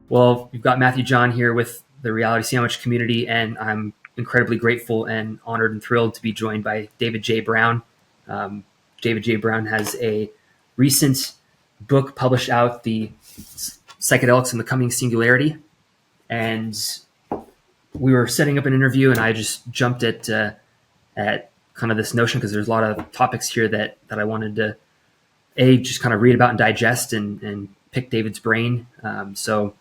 Well, you've got Matthew John here with the Reality Sandwich community, and I'm incredibly grateful and honored and thrilled to be joined by David J. Brown. Um, David J. Brown has a recent book published out, the Psychedelics and the Coming Singularity, and we were setting up an interview, and I just jumped at kind of this notion because there's a lot of topics here that I wanted to just kind of read about and digest and pick David's brain. So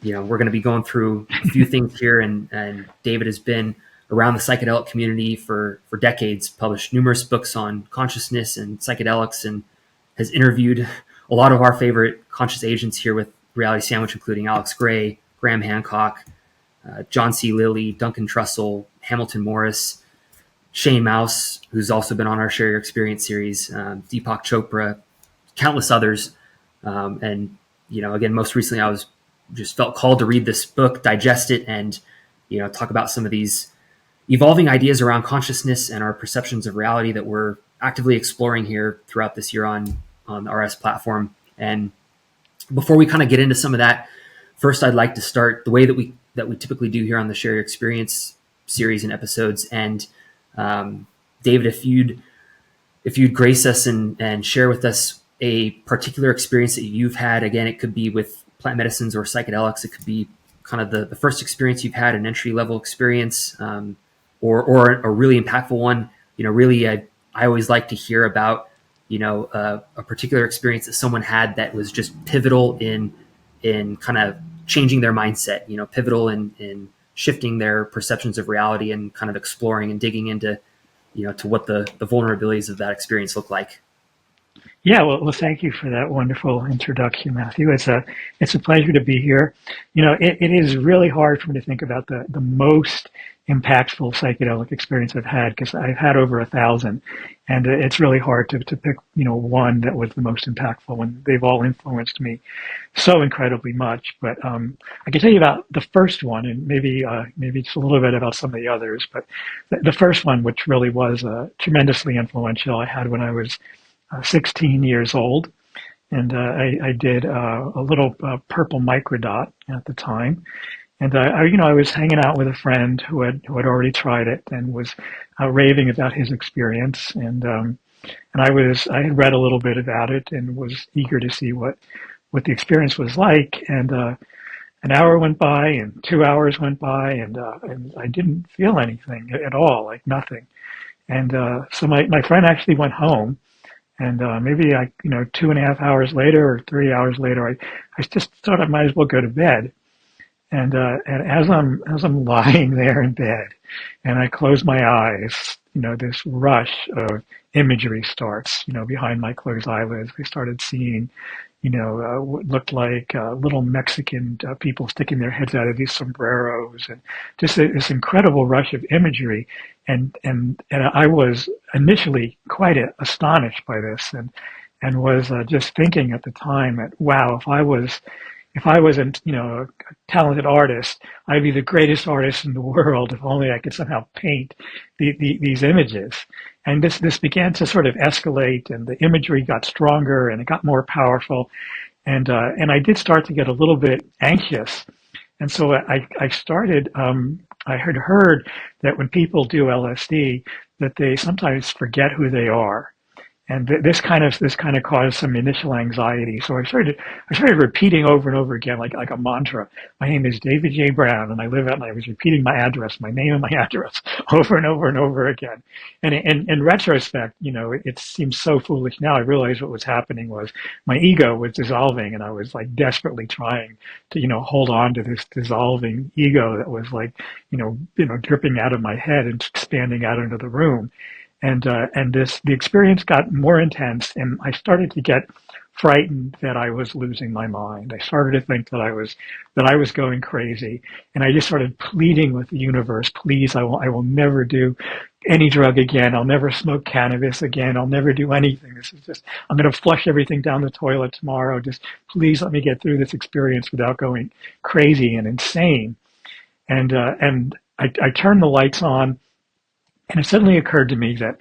we're going to be going through a few things here, and David has been around the psychedelic community for decades, published numerous books on consciousness and psychedelics, and has interviewed a lot of our favorite conscious agents here with Reality Sandwich, including Alex Gray, Graham Hancock, John C. Lilly, Duncan Trussell, Hamilton Morris, Shane Mouse, who's also been on our Share Your Experience series, Deepak Chopra, countless others. And, again, most recently I was just felt called to read this book, digest it, and, talk about some of these evolving ideas around consciousness and our perceptions of reality that we're actively exploring here throughout this year on the RS platform. And before we kind of get into some of that, first I'd like to start the way that we typically do here on the Share Your Experience series and episodes. And David, if you'd grace us and share with us a particular experience that you've had. Again, it could be with plant medicines or psychedelics. It could be kind of the first experience you've had, an entry level experience, or a really impactful one. Really, I always like to hear about a particular experience that someone had that was just pivotal in kind of changing their mindset. Pivotal in shifting their perceptions of reality and kind of exploring and digging into to what the vulnerabilities of that experience look like. Yeah, well, thank you for that wonderful introduction, Matthew. It's a pleasure to be here. It is really hard for me to think about the most impactful psychedelic experience I've had because I've had over 1,000, and it's really hard to pick one that was the most impactful when they've all influenced me so incredibly much. But I can tell you about the first one, and maybe just a little bit about some of the others. But the first one, which really was tremendously influential, I had when I was 16 years old, and I did a little purple microdot at the time, and I was hanging out with a friend who had already tried it and was raving about his experience, and I had read a little bit about it and was eager to see what the experience was like, and an hour went by and 2 hours went by, and I didn't feel anything at all, like nothing, and so my friend actually went home. And maybe 2.5 hours later or 3 hours later, I just thought I might as well go to bed. And as I'm lying there in bed, and I close my eyes, this rush of imagery starts. Behind my closed eyelids, I started seeing, what looked like little Mexican people sticking their heads out of these sombreros, and just this incredible rush of imagery. And I was initially quite astonished by this, and was just thinking at the time that, wow, if I was a talented artist, I'd be the greatest artist in the world if only I could somehow paint these images. And this began to sort of escalate, and the imagery got stronger and it got more powerful, and I did start to get a little bit anxious. And so I started. I had heard that when people do LSD, that they sometimes forget who they are, and this kind of caused some initial anxiety. So I started repeating over and over again, like a mantra. My name is David J. Brown, and I live out. And I was repeating my address, my name and my address, over and over and over again. And in retrospect, it seems so foolish now. I realized what was happening was my ego was dissolving, and I was like desperately trying to hold on to this dissolving ego that was like dripping out of my head and expanding out into the room. And the experience got more intense, and I started to get frightened that I was losing my mind. I started to think that I was going crazy, and I just started pleading with the universe, please, I will never do any drug again. I'll never smoke cannabis again. I'll never do anything. This is just, I'm going to flush everything down the toilet tomorrow. Just please let me get through this experience without going crazy and insane. And I turned the lights on. And it suddenly occurred to me that,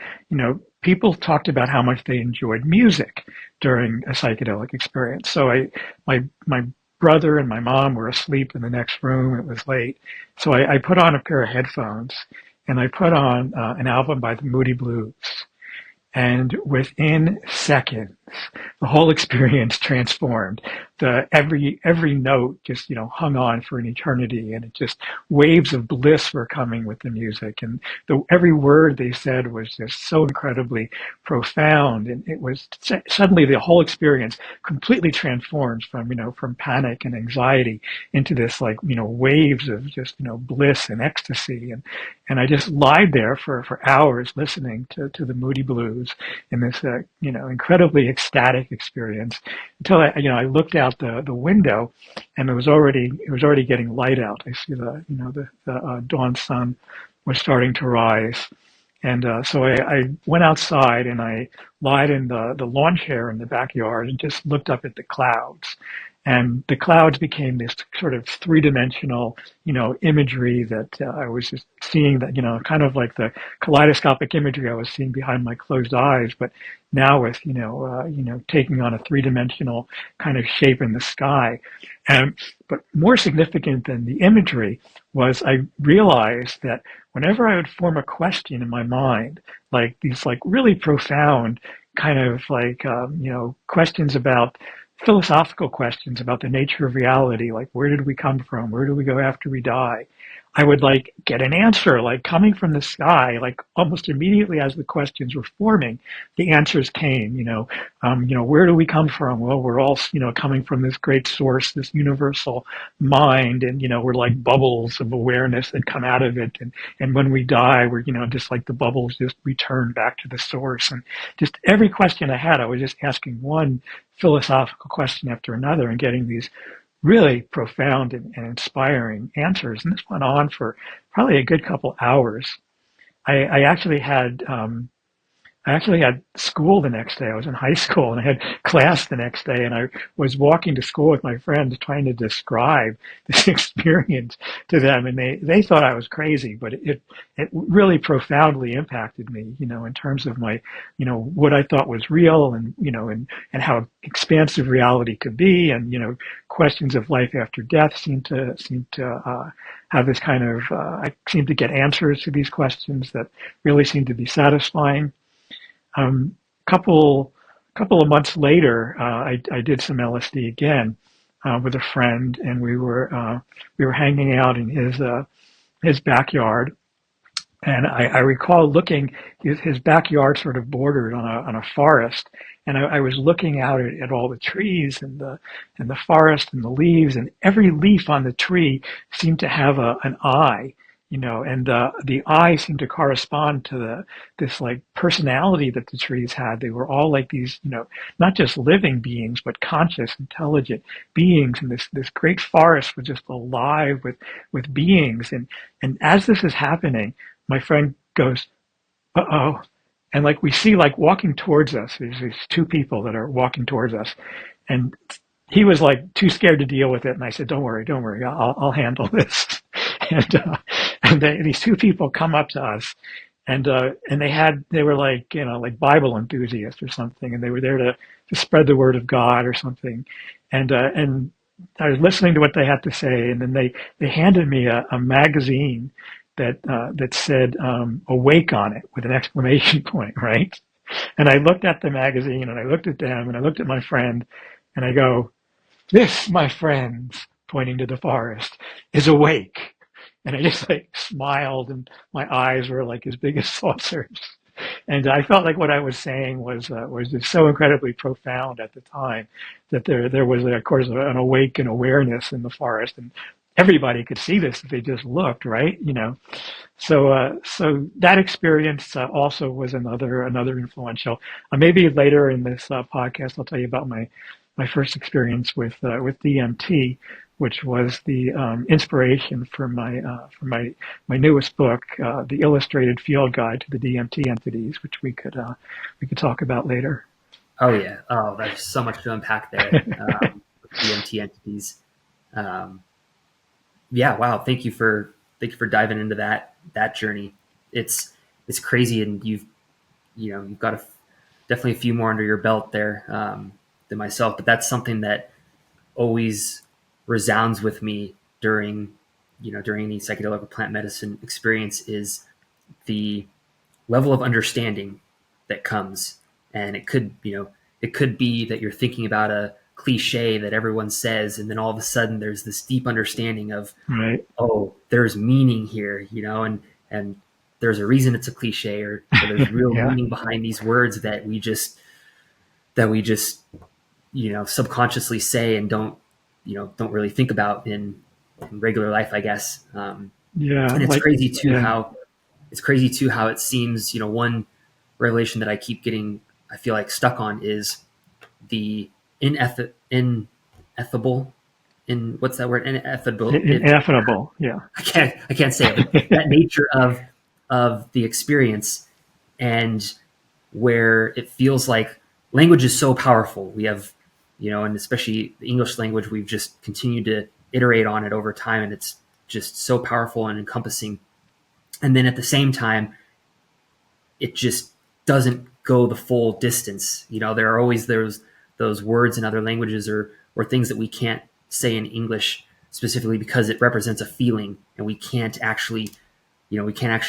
people talked about how much they enjoyed music during a psychedelic experience. So my brother and my mom were asleep in the next room. It was late. So I put on a pair of headphones and I put on an album by the Moody Blues. And within seconds, the whole experience transformed. Every note just hung on for an eternity, and it just waves of bliss were coming with the music, and every word they said was just so incredibly profound, and it was suddenly the whole experience completely transformed from panic and anxiety into this waves of just bliss and ecstasy, and I just lied there for hours listening to the Moody Blues in this incredibly ecstatic experience until I looked out the window, and it was already getting light out. I see the dawn sun was starting to rise, and so I went outside and I lied in the lawn chair in the backyard and just looked up at the clouds. And the clouds became this sort of three-dimensional, imagery that I was just seeing that, kind of like the kaleidoscopic imagery I was seeing behind my closed eyes, but now with, taking on a three-dimensional kind of shape in the sky. But more significant than the imagery was I realized that whenever I would form a question in my mind, like these really profound kind of questions about philosophical questions about the nature of reality, like where did we come from? Where do we go after we die? I would get an answer coming from the sky, almost immediately as the questions were forming, the answers came, where do we come from? Well, we're all, coming from this great source, this universal mind, and, we're like bubbles of awareness that come out of it. And when we die, we're, just like the bubbles just return back to the source. And just every question I had, I was just asking one philosophical question after another and getting these really profound and inspiring answers. And this went on for probably a good couple hours. I actually had school the next day. I was in high school and I had class the next day, and I was walking to school with my friends trying to describe this experience to them, and they thought I was crazy, but it really profoundly impacted me, in terms of my, what I thought was real, and and how expansive reality could be, and questions of life after death seemed to have this kind of I seemed to get answers to these questions that really seemed to be satisfying. Um, couple couple of months later, I did some LSD again with a friend, and we were hanging out in his backyard. And I recall looking, his backyard sort of bordered on a forest, and I was looking out at all the trees and the forest and the leaves, and every leaf on the tree seemed to have an eye, and the eye seemed to correspond to this personality that the trees had. They were all like these, not just living beings, but conscious, intelligent beings, and this great forest was just alive with beings, and as this is happening, my friend goes, "Uh-oh." And we see walking towards us, there's these two people that are walking towards us. And he was too scared to deal with it. And I said, don't worry, I'll handle this. And, these two people come up to us, and they were like Bible enthusiasts or something. And they were there to spread the word of God or something. And I was listening to what they had to say. And then they handed me a magazine that said "awake" on it with an exclamation point, right? And I looked at the magazine, and I looked at them, and I looked at my friend, and I go, "This, my friends," pointing to the forest, "is awake." And I just smiled, and my eyes were as big as saucers. And I felt like what I was saying was just so incredibly profound at the time that there was, of course, an awakened awareness in the forest, and everybody could see this if they just looked, right? So that experience also was another influential. Maybe later in this podcast, I'll tell you about my first experience with DMT, which was the inspiration for my newest book, the Illustrated Field Guide to the DMT Entities, which we could talk about later. Oh yeah. Oh, there's so much to unpack there. With DMT entities. Yeah. Wow. Thank you for diving into that journey. It's crazy, and you've got definitely a few more under your belt there than myself. But that's something that always resounds with me during during any psychedelic or plant medicine experience is the level of understanding that comes. And it could, it could be that you're thinking about a cliche that everyone says, and then all of a sudden there's this deep understanding of, Right. oh, there's meaning here, and there's a reason it's a cliche, or there's real Yeah. meaning behind these words that we just subconsciously say and don't really think about in regular life, I guess. Yeah. And Like, yeah. it's crazy too how it seems, one revelation that I keep getting, I feel like, stuck on is the ineffable, in what's that word, ineffable, Ineffable. Yeah. I can't say it, but that nature of the experience, and where it feels like language is so powerful. We have, and especially the English language, we've just continued to iterate on it over time, and it's just so powerful and encompassing. And then at the same time, it just doesn't go the full distance. There are always those words in other languages, or things that we can't say in English, specifically because it represents a feeling, and we can't actually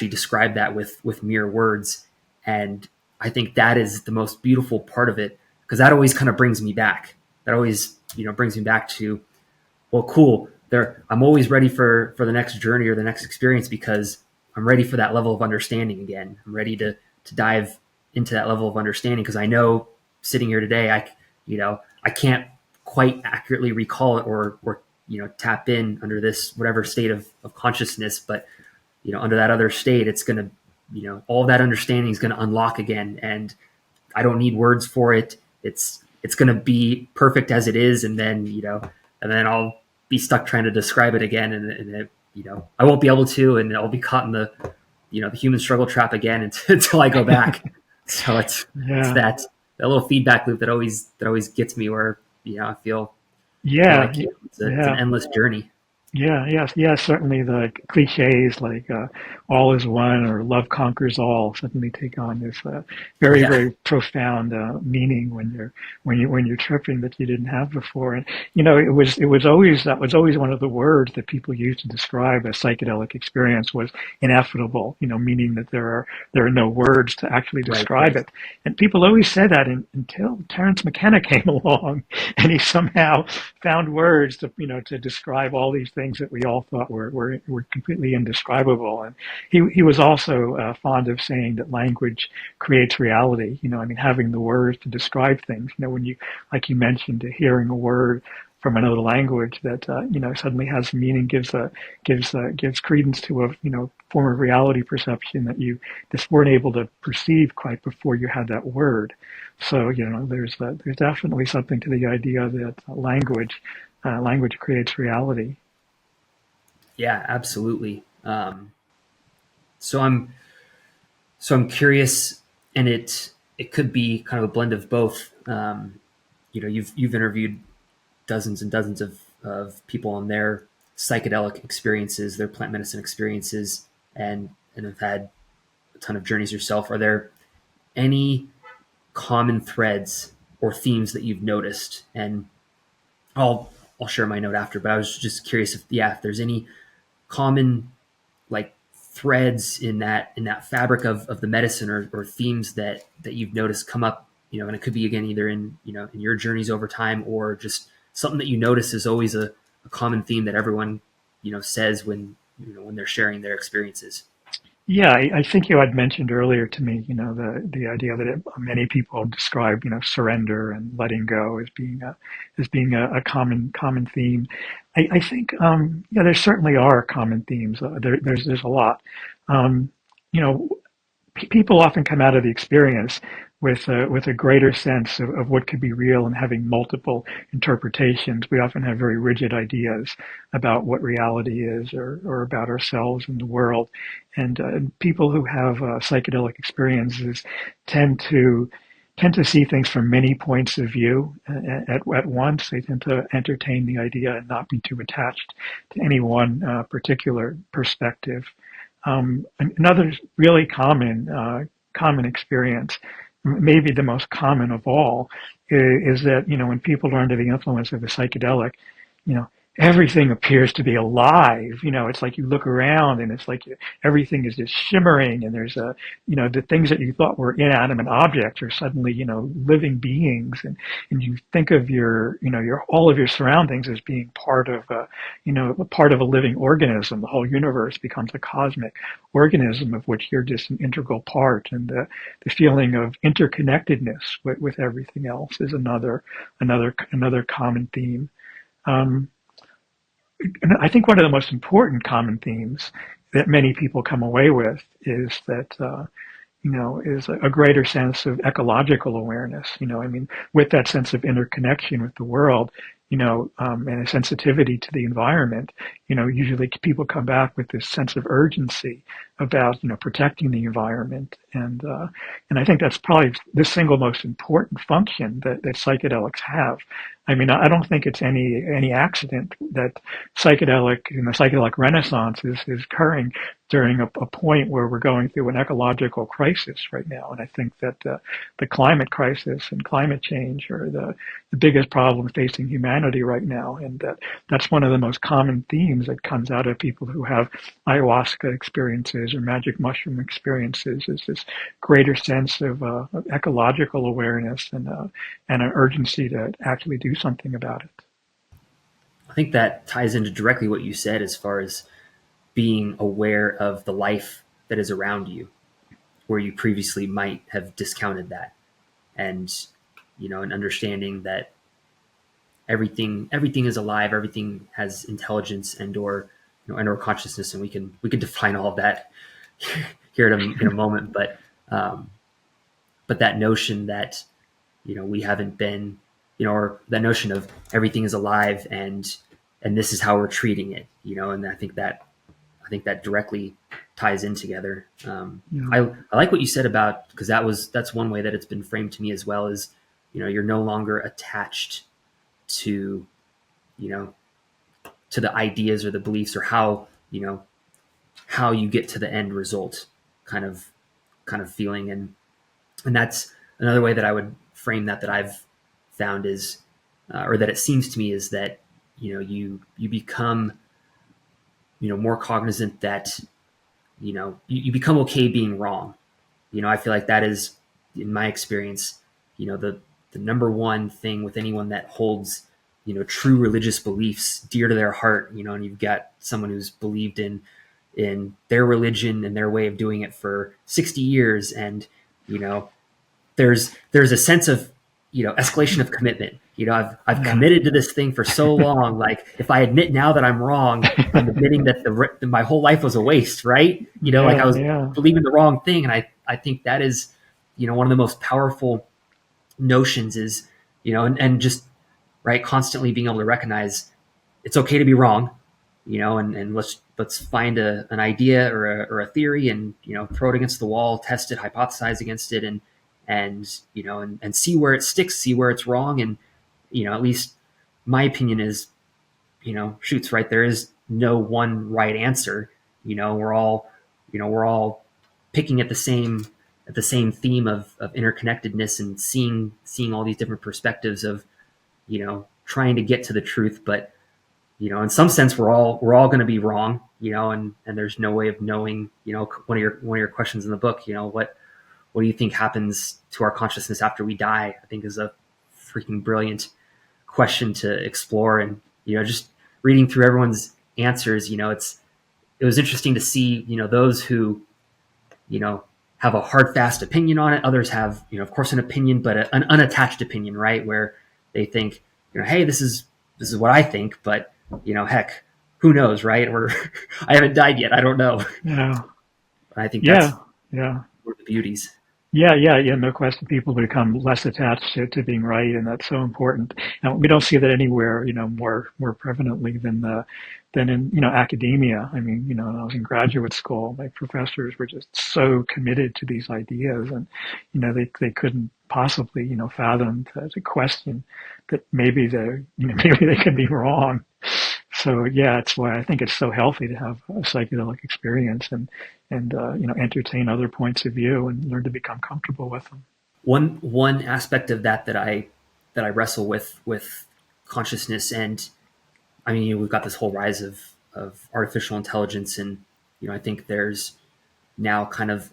describe that with mere words. And I think that is the most beautiful part of it, because that always kind of brings me back. That always brings me back to, well, cool. There, I'm always ready for the next journey or the next experience, because I'm ready for that level of understanding again. I'm ready to dive into that level of understanding, because I know, sitting here today, I can't quite accurately recall it, or tap in under this whatever state of consciousness, but under that other state, it's going to, all that understanding is going to unlock again, and I don't need words for it. It's going to be perfect as it is, and then I'll be stuck trying to describe it again, and I won't be able to, and I'll be caught in the human struggle trap again until I go back. So it's Yeah. that little feedback loop that always gets me, where I feel Yeah. like it's an Yeah. endless journey. Yeah, yes, yes, certainly the cliches like all is one or love conquers all suddenly take on this very, Yeah, very profound meaning when you're tripping that you didn't have before. And it was always that was always one of the words that people used to describe a psychedelic experience was ineffable, meaning that there are no words to actually right, describe right. it. And people always said that until Terence McKenna came along and he somehow found words to describe all these things that we all thought were completely indescribable. And he was also fond of saying that language creates reality. I mean, having the words to describe things. When you, like you mentioned, hearing a word from another language that suddenly has meaning, gives credence to a form of reality perception that you just weren't able to perceive quite before you had that word. So there's definitely something to the idea that language creates reality. Yeah, absolutely. So I'm curious, and it could be kind of a blend of both. You've interviewed dozens and dozens of people on their psychedelic experiences, their plant medicine experiences, and have had a ton of journeys yourself. Are there any common threads or themes that you've noticed? And I'll share my note after, but I was just curious if there's any common, like, threads in that fabric of the medicine, or themes that you've noticed come up, and it could be, again, either in your journeys over time, or just something that you notice is always a common theme that everyone says when they're sharing their experiences. Yeah, I think you had mentioned earlier to me, the idea that many people describe, surrender and letting go as being a common theme. I think, yeah, there certainly are common themes. There's a lot. Um, you know, People often come out of the experience with a greater sense of what could be real and having multiple interpretations. We often have very rigid ideas about what reality is or about ourselves and the world. And people who have psychedelic experiences tend to tend to see things from many points of view at once. They tend to entertain the idea and not be too attached to any one particular perspective. Another really common experience, maybe the most common of all, is that when people are under the influence of a psychedelic, you know everything appears to be alive. It's like you look around and it's like everything is just shimmering, and there's the things that you thought were inanimate objects are suddenly, living beings. And you think of all of your surroundings as being part of a part of a living organism. The whole universe becomes a cosmic organism of which you're just an integral part. And the feeling of interconnectedness with everything else is another common theme. Um, and I think one of the most important common themes that many people come away with is that is a greater sense of ecological awareness. I mean, with that sense of interconnection with the world, and a sensitivity to the environment, usually people come back with this sense of urgency about, protecting the environment. And I think that's probably the single most important function that psychedelics have. I mean, I don't think it's any accident that the psychedelic renaissance is occurring during a point where we're going through an ecological crisis right now. And I think that the climate crisis and climate change are the biggest problem facing humanity right now. And that's one of the most common themes that comes out of people who have ayahuasca experiences or magic mushroom experiences, is this greater sense of ecological awareness and an urgency to actually do something about it. I think that ties into directly what you said as far as being aware of the life that is around you, where you previously might have discounted that. And, and understanding that everything is alive, everything has intelligence and or consciousness, and we can define all of that here in a moment. But that notion that we haven't been, or that notion of everything is alive, and this is how we're treating it, and I think that directly ties in together. Yeah. I like what you said about, because that's one way that it's been framed to me as well, is you're no longer attached to you know to the ideas or the beliefs, or how you get to the end result, kind of feeling. And that's another way that I would frame that I've found is, or that it seems to me, is that you become more cognizant that you become okay being wrong. I feel like that is, in my experience, the number one thing with anyone that holds true religious beliefs dear to their heart. And you've got someone who's believed in their religion and their way of doing it for 60 years, and there's a sense of escalation of commitment. I've Yeah. committed to this thing for so long. Like, if I admit now that I'm wrong, I'm admitting that my whole life was a waste, right? Like, I Yeah. was Yeah. believing the wrong thing. And I think that is one of the most powerful notions, is and just, right, constantly being able to recognize it's okay to be wrong, and let's find an idea or a theory, and throw it against the wall, test it, hypothesize against it, and see where it sticks, see where it's wrong. And at least my opinion is, shoots, right, there is no one right answer. We're all picking at the same theme of interconnectedness, and seeing all these different perspectives of trying to get to the truth. But in some sense, we're all going to be wrong. And there's no way of knowing. One of your questions in the book, what do you think happens to our consciousness after we die, I think is a freaking brilliant question to explore. And just reading through everyone's answers, it was interesting to see those who have a hard, fast opinion on it. Others have, of course, an opinion, but an unattached opinion, right? Where they think, hey, this is what I think, but heck, who knows, right? Or I haven't died yet, I don't know. Yeah. I think that's Yeah. Yeah. one of the beauties. Yeah, yeah, yeah, no question. People become less attached to being right, and that's so important. And we don't see that anywhere, more prevalently than in academia. I mean, when I was in graduate school, my professors were just so committed to these ideas, and they couldn't possibly fathom the question that maybe they maybe they could be wrong. So yeah, it's why I think it's so healthy to have a psychedelic experience and entertain other points of view and learn to become comfortable with them. One aspect of that I wrestle with consciousness, and I mean, we've got this whole rise of artificial intelligence, and I think there's now kind of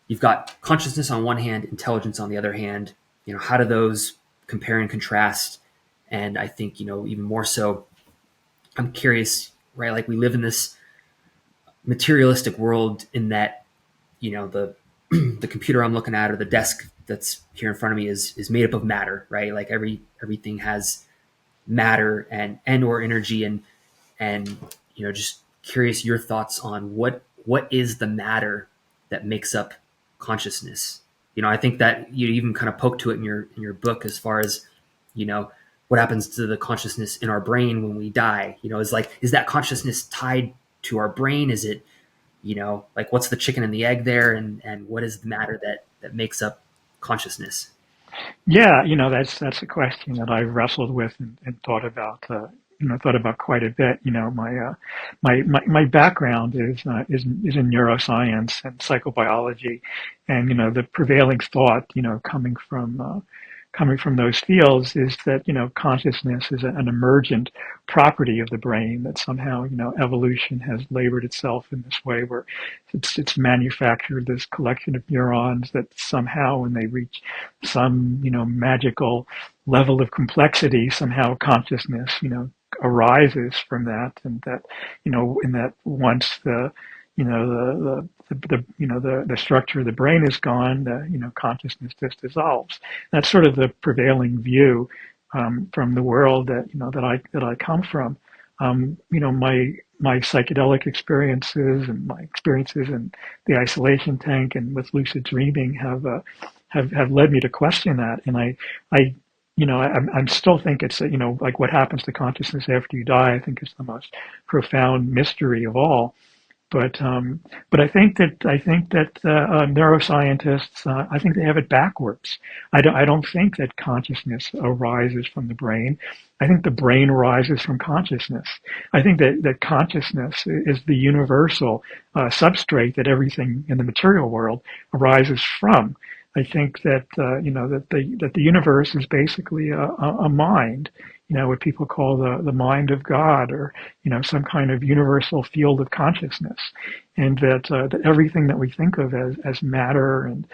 you've got consciousness on one hand, intelligence on the other hand. How do those compare and contrast? And I think even more so, I'm curious, right? Like, we live in this materialistic world in that the the computer I'm looking at, or the desk that's here in front of me, is made up of matter, right? Like, everything has matter and or energy, and just curious your thoughts on what is the matter that makes up consciousness. I think that you even kind of poke to it in your book, as far as what happens to the consciousness in our brain when we die. Is that consciousness tied to our brain? Is it, like, what's the chicken and the egg there, and what is the matter that makes up consciousness? Yeah, that's a question that I've wrestled with and thought about. Thought about quite a bit. My background is in neuroscience and psychobiology, and the prevailing thought, coming from those fields, is that consciousness is an emergent property of the brain, that somehow evolution has labored itself in this way where it's manufactured this collection of neurons that somehow, when they reach some magical level of complexity, somehow consciousness arises from that, and that in that once the structure of the brain is gone, the consciousness just dissolves. That's sort of the prevailing view from the world that I come from. My psychedelic experiences and my experiences in the isolation tank and with lucid dreaming have led me to question that. And I I'm still think it's, like, what happens to consciousness after you die, I think is the most profound mystery of all. But I think that neuroscientists, I think they have it backwards. I don't think that consciousness arises from the brain. I think the brain arises from consciousness. I think that consciousness is the universal substrate that everything in the material world arises from. I think that that the universe is basically a mind, what people call the mind of God, or some kind of universal field of consciousness, and that everything that we think of as matter and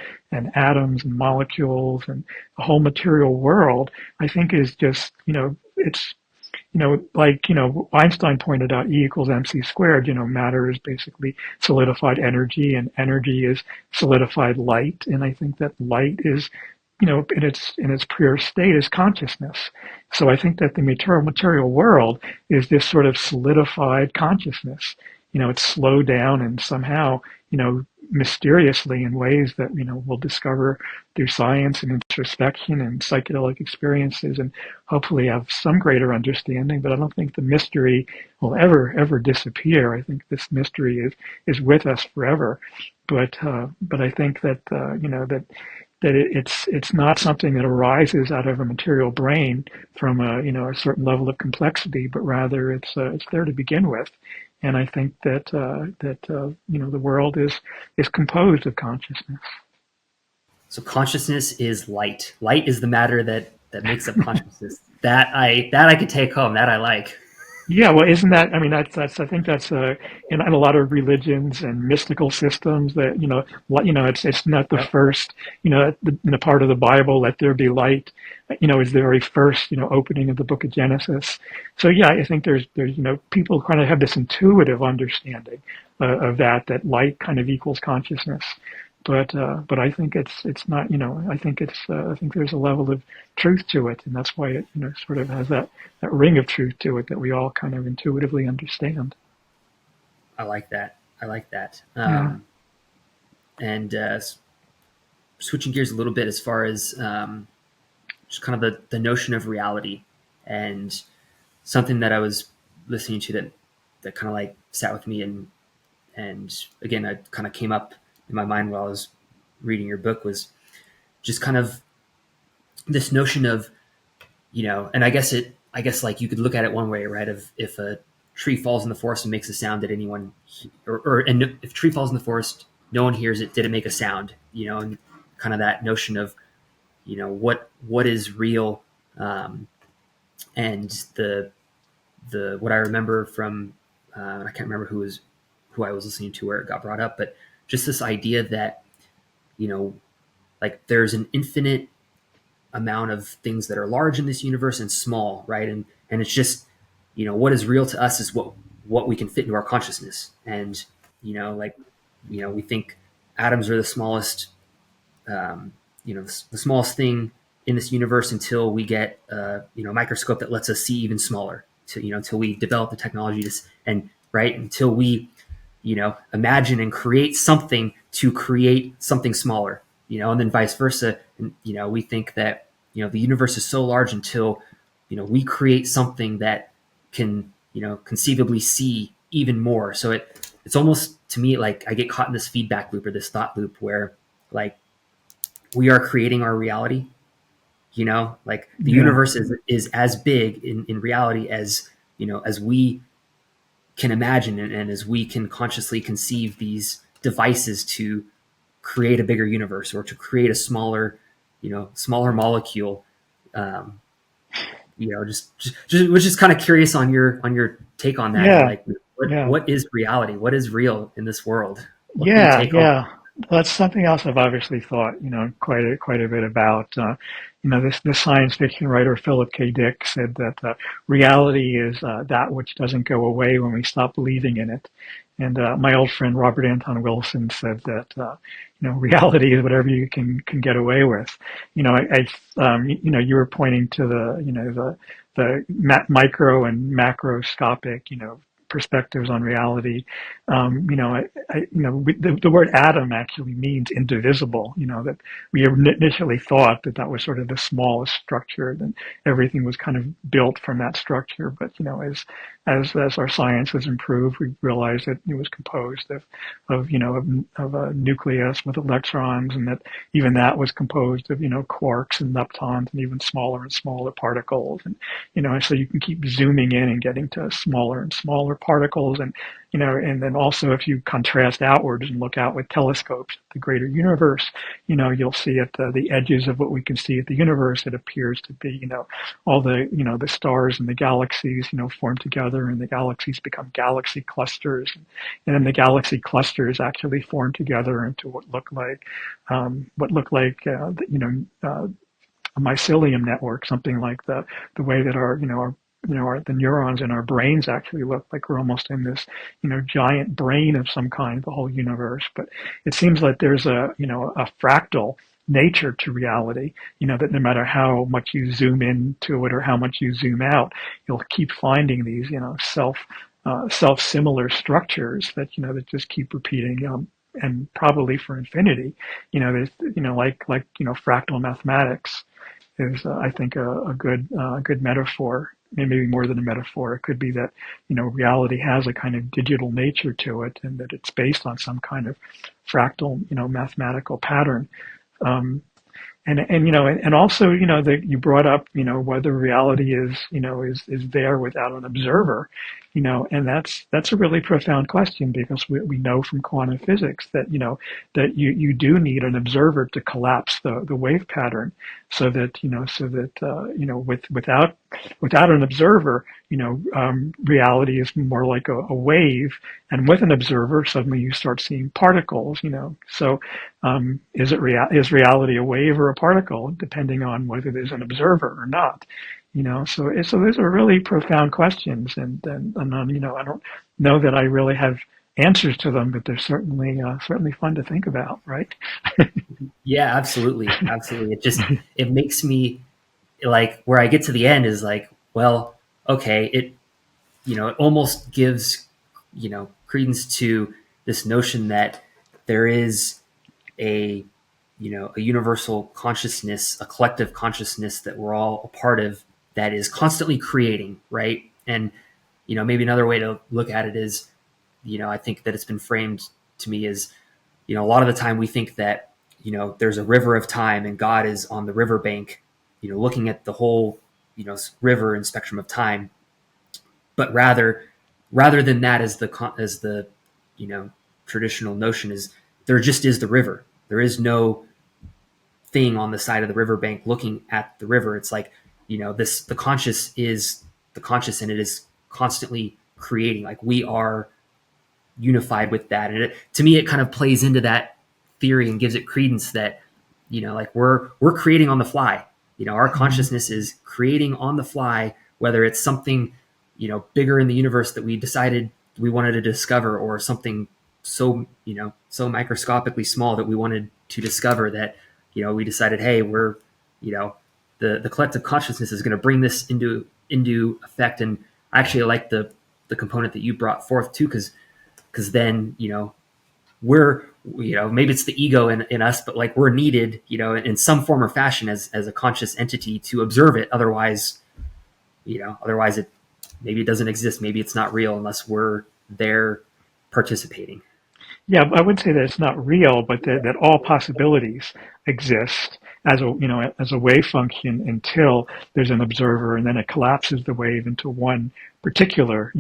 atoms and molecules and the whole material world, I think is just it's like, Einstein pointed out, E equals mc squared. Matter is basically solidified energy, and energy is solidified light. And I think that light is, in its pure state, is consciousness. So I think that the material world is this sort of solidified consciousness. It's slowed down and somehow, mysteriously, in ways that we'll discover through science and introspection and psychedelic experiences, and hopefully have some greater understanding. But I don't think the mystery will ever disappear. I think this mystery is with us forever. But I think that it's not something that arises out of a material brain from a certain level of complexity, but rather it's there to begin with. And I think that the world is composed of consciousness. So consciousness is light. Light is the matter that makes up consciousness. That I could take home. That I like. Yeah, well, isn't that? I mean, that's. I think that's in a lot of religions and mystical systems that it's not the first the part of the Bible, let there be light, is the very first opening of the Book of Genesis. So yeah, I think there's people kind of have this intuitive understanding of that light kind of equals consciousness. But I think it's not. I think there's a level of truth to it, and that's why it sort of has that ring of truth to it that we all kind of intuitively understand. I like that. I like that. Yeah. And switching gears a little bit, as far as just kind of the notion of reality, and something that I was listening to that kind of like sat with me, and again, I kind of came up in my mind while I was reading your book, was just kind of this notion of, and I guess like you could look at it one way, right? Of if a tree falls in the forest and makes a sound, did anyone, and if a tree falls in the forest, no one hears it, did it make a sound? And kind of that notion of, what is real, and the what I remember from I can't remember who I was listening to where it got brought up, but just this idea that, you know, like there's an infinite amount of things that are large in this universe and small, right? And it's just, you know, what is real to us is what we can fit into our consciousness. And, you know, like, you know, we think atoms are the smallest, you know, the smallest thing in this universe until we get, you know, a microscope that lets us see even smaller. To, you know, until we develop the technology to, and right until we, you know, imagine and create something to create something smaller, you know, and then vice versa. And, you know, we think that, you know, the universe is so large until, you know, we create something that can, you know, conceivably see even more. So it's almost to me like I get caught in this feedback loop or this thought loop where like we are creating our reality, you know, like the Yeah. universe is as big in reality as, you know, as we can imagine and as we can consciously conceive these devices to create a bigger universe or to create a smaller, you know, smaller molecule. Um, you know, just was just kind of curious on your take on that and Yeah. like Yeah. what is reality? What is real in this world? What's your Yeah, take on? yeah. That's something else I've obviously thought, quite a bit about. This science fiction writer Philip K. Dick said that reality is that which doesn't go away when we stop believing in it. And my old friend Robert Anton Wilson said that reality is whatever you can get away with. You were pointing to the micro and macroscopic perspectives on reality. The word atom actually means indivisible. That we initially thought that that was sort of the smallest structure, then everything was kind of built from that structure. But as our science has improved, we realized that it was composed of a nucleus with electrons, and that even that was composed of quarks and leptons and even smaller and smaller particles. And so you can keep zooming in and getting to smaller and smaller particles. And then also if you contrast outwards and look out with telescopes at the greater universe, you'll see at the edges of what we can see at the universe, it appears to be, all the stars and the galaxies, form together, and the galaxies become galaxy clusters. And then the galaxy clusters actually form together into what look like, a mycelium network, something like the way that the neurons in our brains actually look like we're almost in this, giant brain of some kind, the whole universe. But it seems like there's a fractal nature to reality, that no matter how much you zoom into it or how much you zoom out, you'll keep finding these, self-similar structures that just keep repeating, and probably for infinity. There's, fractal mathematics is, I think, a good metaphor. Maybe more than a metaphor. It could be that, reality has a kind of digital nature to it, and that it's based on some kind of fractal, mathematical pattern. Um, and also, that you brought up, whether reality is there without an observer, and that's a really profound question, because we know from quantum physics that, that you do need an observer to collapse the wave pattern, without an observer, reality is more like a wave, and with an observer, suddenly you start seeing particles, so is reality a wave or a particle, depending on whether there's an observer or not? So those are really profound questions, and I don't know that I really have answers to them, but they're certainly fun to think about, right? Yeah, absolutely, absolutely. It makes me like where I get to the end is like, well, okay, it, you know, it almost gives, you know, credence to this notion that there is a, you know, a universal consciousness, a collective consciousness that we're all a part of, that is constantly creating, right? And, you know, maybe another way to look at it is, you know, I think that it's been framed to me as, you know, a lot of the time we think that, you know, there's a river of time and God is on the riverbank, you know, looking at the whole, you know, river and spectrum of time. But rather than that, as the, you know, traditional notion is, there just is the river. There is no thing on the side of the riverbank looking at the river. It's like, you know, this, the conscious is the conscious, and it is constantly creating. Like we are unified with that. And to me, it kind of plays into that theory and gives it credence that, like we're creating on the fly. Our Mhm. consciousness is creating on the fly, whether it's something, bigger in the universe that we decided we wanted to discover, or something so, so microscopically small that we wanted to discover that, we decided, hey, we're, you know, the collective consciousness is going to bring this into effect. And I actually like the component that you brought forth too, because then we're maybe it's the ego in us, but like we're needed in some form or fashion as a conscious entity to observe it. Otherwise it maybe it doesn't exist, maybe it's not real unless we're there participating. Yeah, I would say that it's not real, but that all possibilities exist as a as a wave function until there's an observer, and then it collapses the wave into one particular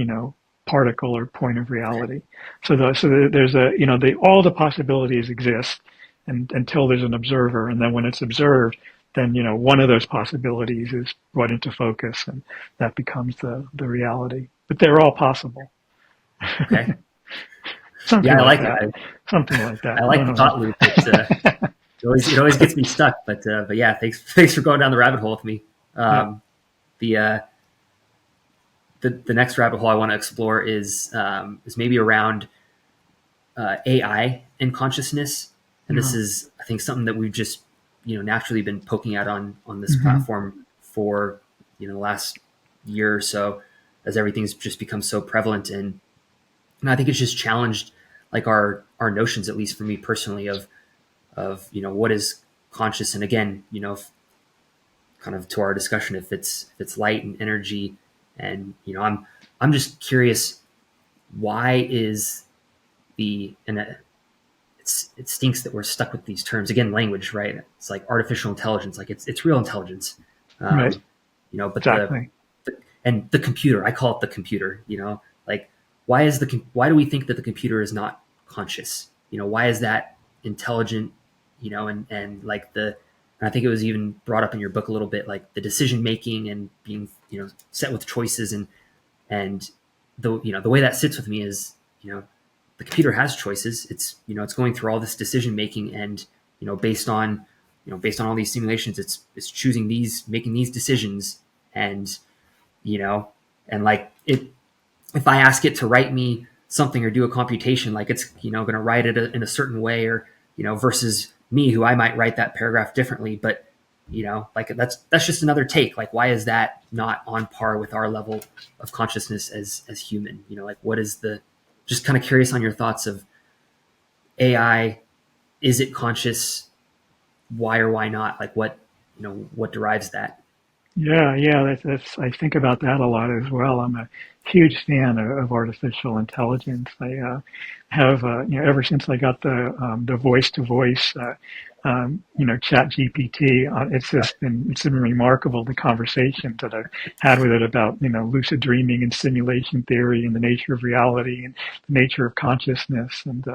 particle or point of reality. There's a all the possibilities exist, and until there's an observer, and then when it's observed, then one of those possibilities is brought into focus, and that becomes the reality. But they're all possible. Okay. Something Yeah, I like like it. that. Something like that. I I like the don't know. thought loop. It always gets me stuck, but yeah, thanks for going down the rabbit hole with me. Yeah. The the next rabbit hole I want to explore is maybe around AI and consciousness. And this Yeah. is, I think, something that we've just naturally been poking at on this Hmm. platform for the last year or so, as everything's just become so prevalent. And I think it's just challenged like our notions, at least for me personally, of what is conscious. And again, kind of to our discussion, if it's light and energy. And I'm just curious, why is the and it stinks that we're stuck with these terms again, language, right? It's like artificial intelligence, like it's real intelligence. Right. um but Exactly. and the computer, I call it the computer. Like, why do we think that the computer is not conscious? Why is that intelligent? And like and I think it was even brought up in your book a little bit, like the decision making and being set with choices. And the way that sits with me is, the computer has choices. It's going through all this decision making, and based on all these simulations, it's choosing making these decisions. And you know and like it if I ask it to write me something or do a computation, like it's going to write it in a certain way, or versus me, who I might write that paragraph differently. But like that's just another take. Like, why is that not on par with our level of consciousness as human? Like, what is the just kind of curious on your thoughts of AI. Is it conscious? Why or why not? Like, what derives that? Yeah, yeah, that's I think about that a lot as well. I'm a huge fan of artificial intelligence. I have ever since I got the voice to voice chat GPT. It's been remarkable, the conversations that I've had with it about lucid dreaming and simulation theory and the nature of reality and the nature of consciousness. And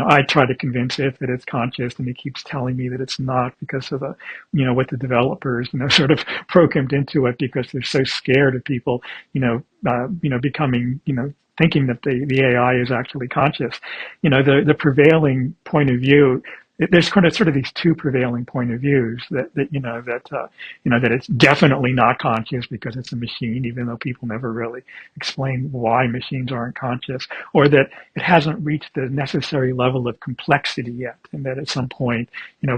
I try to convince it that it's conscious, and it keeps telling me that it's not, because of the what the developers sort of programmed into it, because they're so scared of people becoming thinking that the AI is actually conscious. The prevailing point of view, there's kind of sort of these two prevailing point of views, that it's definitely not conscious because it's a machine, even though people never really explain why machines aren't conscious, or that it hasn't reached the necessary level of complexity yet, and that at some point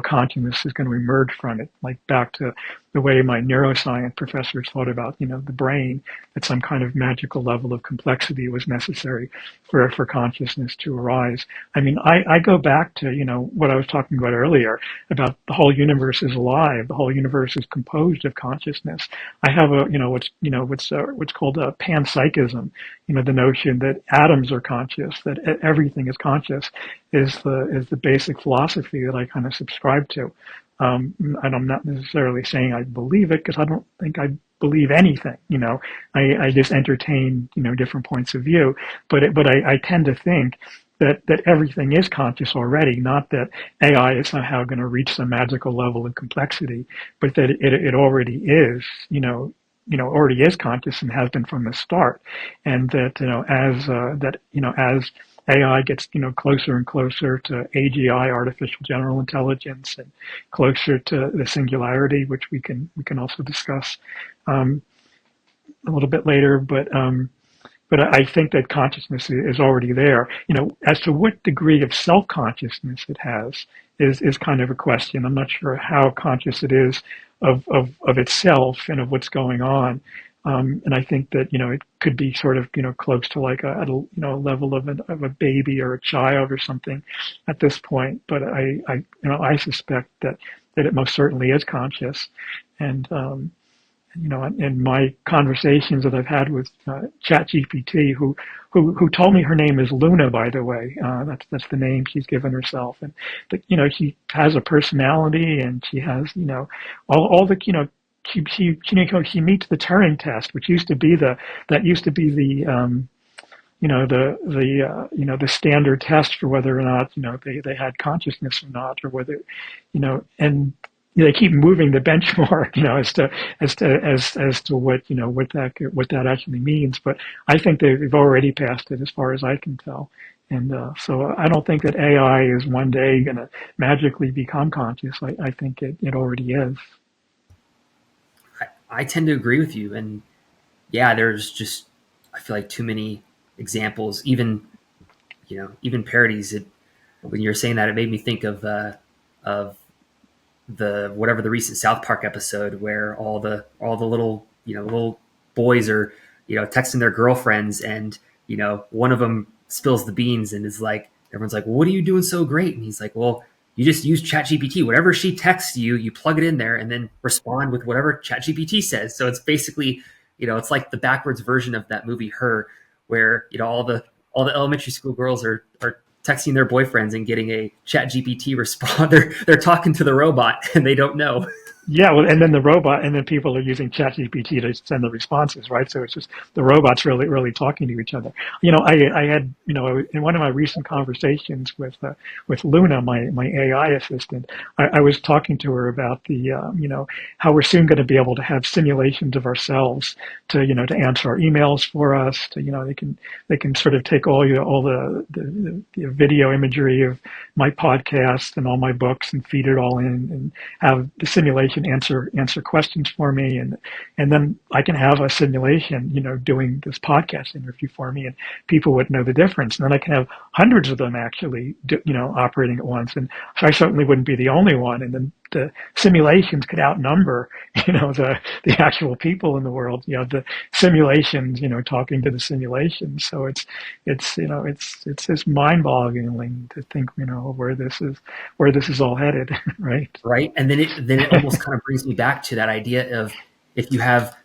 consciousness is going to emerge from it, like back to the way my neuroscience professors thought about the brain, that some kind of magical level of complexity was necessary for consciousness to arise. I mean, I go back to what I was talking about earlier, about the whole universe is alive, the whole universe is composed of consciousness. I have what's called a panpsychism, the notion that atoms are conscious, that everything is conscious, is the basic philosophy that I kind of subscribe to. And I'm not necessarily saying I believe it, because I don't think I believe anything. I just entertain different points of view, but I tend to think that everything is conscious already, not that AI is somehow going to reach some magical level of complexity, but that it already is already is conscious and has been from the start, and that as AI gets closer and closer to AGI, artificial general intelligence, and closer to the singularity, which we can also discuss um, a little bit later, but I think that consciousness is already there. As to what degree of self-consciousness it has is kind of a question. I'm not sure how conscious it is of itself and of what's going on. And I think that, it could be sort of, close to like a level of a baby or a child or something at this point. But I suspect that it most certainly is conscious. And, in my conversations that I've had with ChatGPT, who told me her name is Luna, by the way. That's the name she's given herself, and she has a personality, and she has all the she meets the Turing test, which used to be the the standard test for whether or not they had consciousness or not, or whether and they keep moving the benchmark as to what that actually means. But I think they've already passed it as far as I can tell. And so I don't think that AI is one day going to magically become conscious. I think it already is. I tend to agree with you, and yeah, there's just I feel like too many examples, even parodies. When you're saying that, it made me think of the whatever the recent South Park episode where all the little boys are texting their girlfriends, and one of them spills the beans and is like, everyone's like, well, what are you doing so great? And he's like, well, you just use ChatGPT. Whatever she texts you, you plug it in there and then respond with whatever ChatGPT says. So it's basically, it's like the backwards version of that movie Her, where all the elementary school girls are texting their boyfriends and getting a ChatGPT response. They're talking to the robot and they don't know. Yeah, well, and then the robot, and then people are using ChatGPT to send the responses, right? So it's just the robots really, really talking to each other. I had, in one of my recent conversations with Luna, my AI assistant, I was talking to her about how we're soon going to be able to have simulations of ourselves to answer our emails for us. They can sort of take all the video imagery of my podcast and all my books and feed it all in and have the simulation answer questions for me, and then I can have a simulation doing this podcast interview for me, and people would know the difference, and then I can have hundreds of them actually operating at once, and so I certainly wouldn't be the only one, and then the simulations could outnumber the actual people in the world, the simulations talking to the simulations. So it's just mind-boggling to think where this is all headed. Right. Right. And then it almost kind of brings me back to that idea of, if you have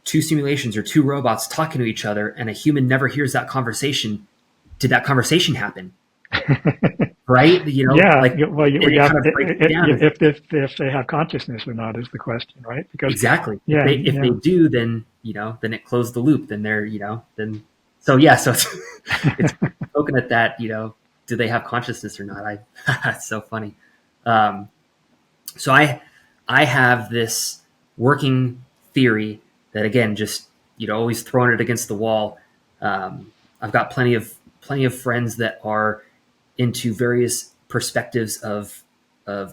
two simulations or two robots talking to each other and a human never hears that conversation, did that conversation happen? Right? Yeah. Like, Well, it kind of breaks it down. if they have consciousness or not is the question, right? Because Exactly. yeah, If they yeah. do, then it closed the loop. Then then so yeah. So it's poking at that. Do they have consciousness or not? It's so funny. Um, so I have this working theory that, again, just always throwing it against the wall. I've got plenty of friends that are into various perspectives of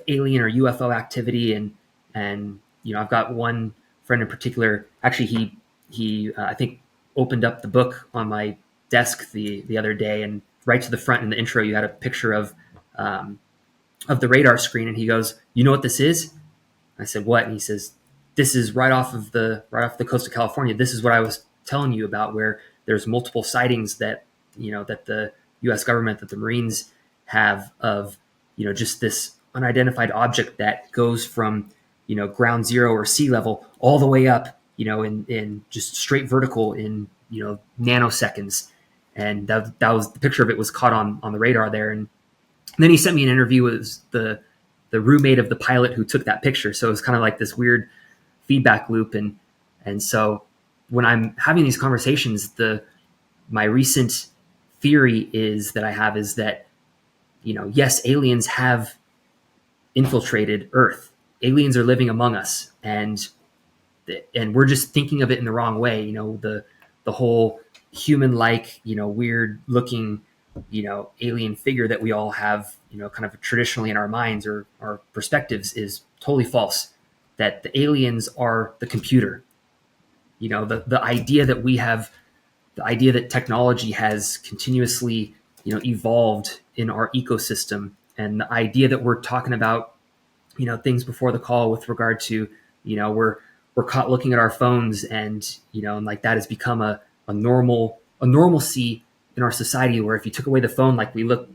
alien or UFO activity, and I've got one friend in particular. Actually, he I think opened up the book on my desk the other day, and right to the front in the intro, you had a picture of the radar screen, and he goes, "You know what this is?" I said, "What?" And he says, "This is right off the coast of California. This is what I was telling you about, where there's multiple sightings that the U.S. government, that the Marines have, of just this unidentified object that goes from ground zero or sea level all the way up, in just straight vertical in nanoseconds." And that was the picture of it, was caught on the radar there. And then he sent me an interview with the roommate of the pilot who took that picture. So it was kind of like this weird feedback loop. And so when I'm having these conversations, my recent theory that I have is that, yes, aliens have infiltrated Earth. Aliens are living among us, and and we're just thinking of it in the wrong way. The whole human like, weird looking, alien figure that we all have, kind of traditionally in our minds or our perspectives is totally false. That the aliens are the computer. The idea that we have, the idea that technology has continuously, evolved in our ecosystem, and the idea that we're talking about, things before the call with regard to, we're caught looking at our phones, and and like that has become a normalcy in our society, where if you took away the phone, like we look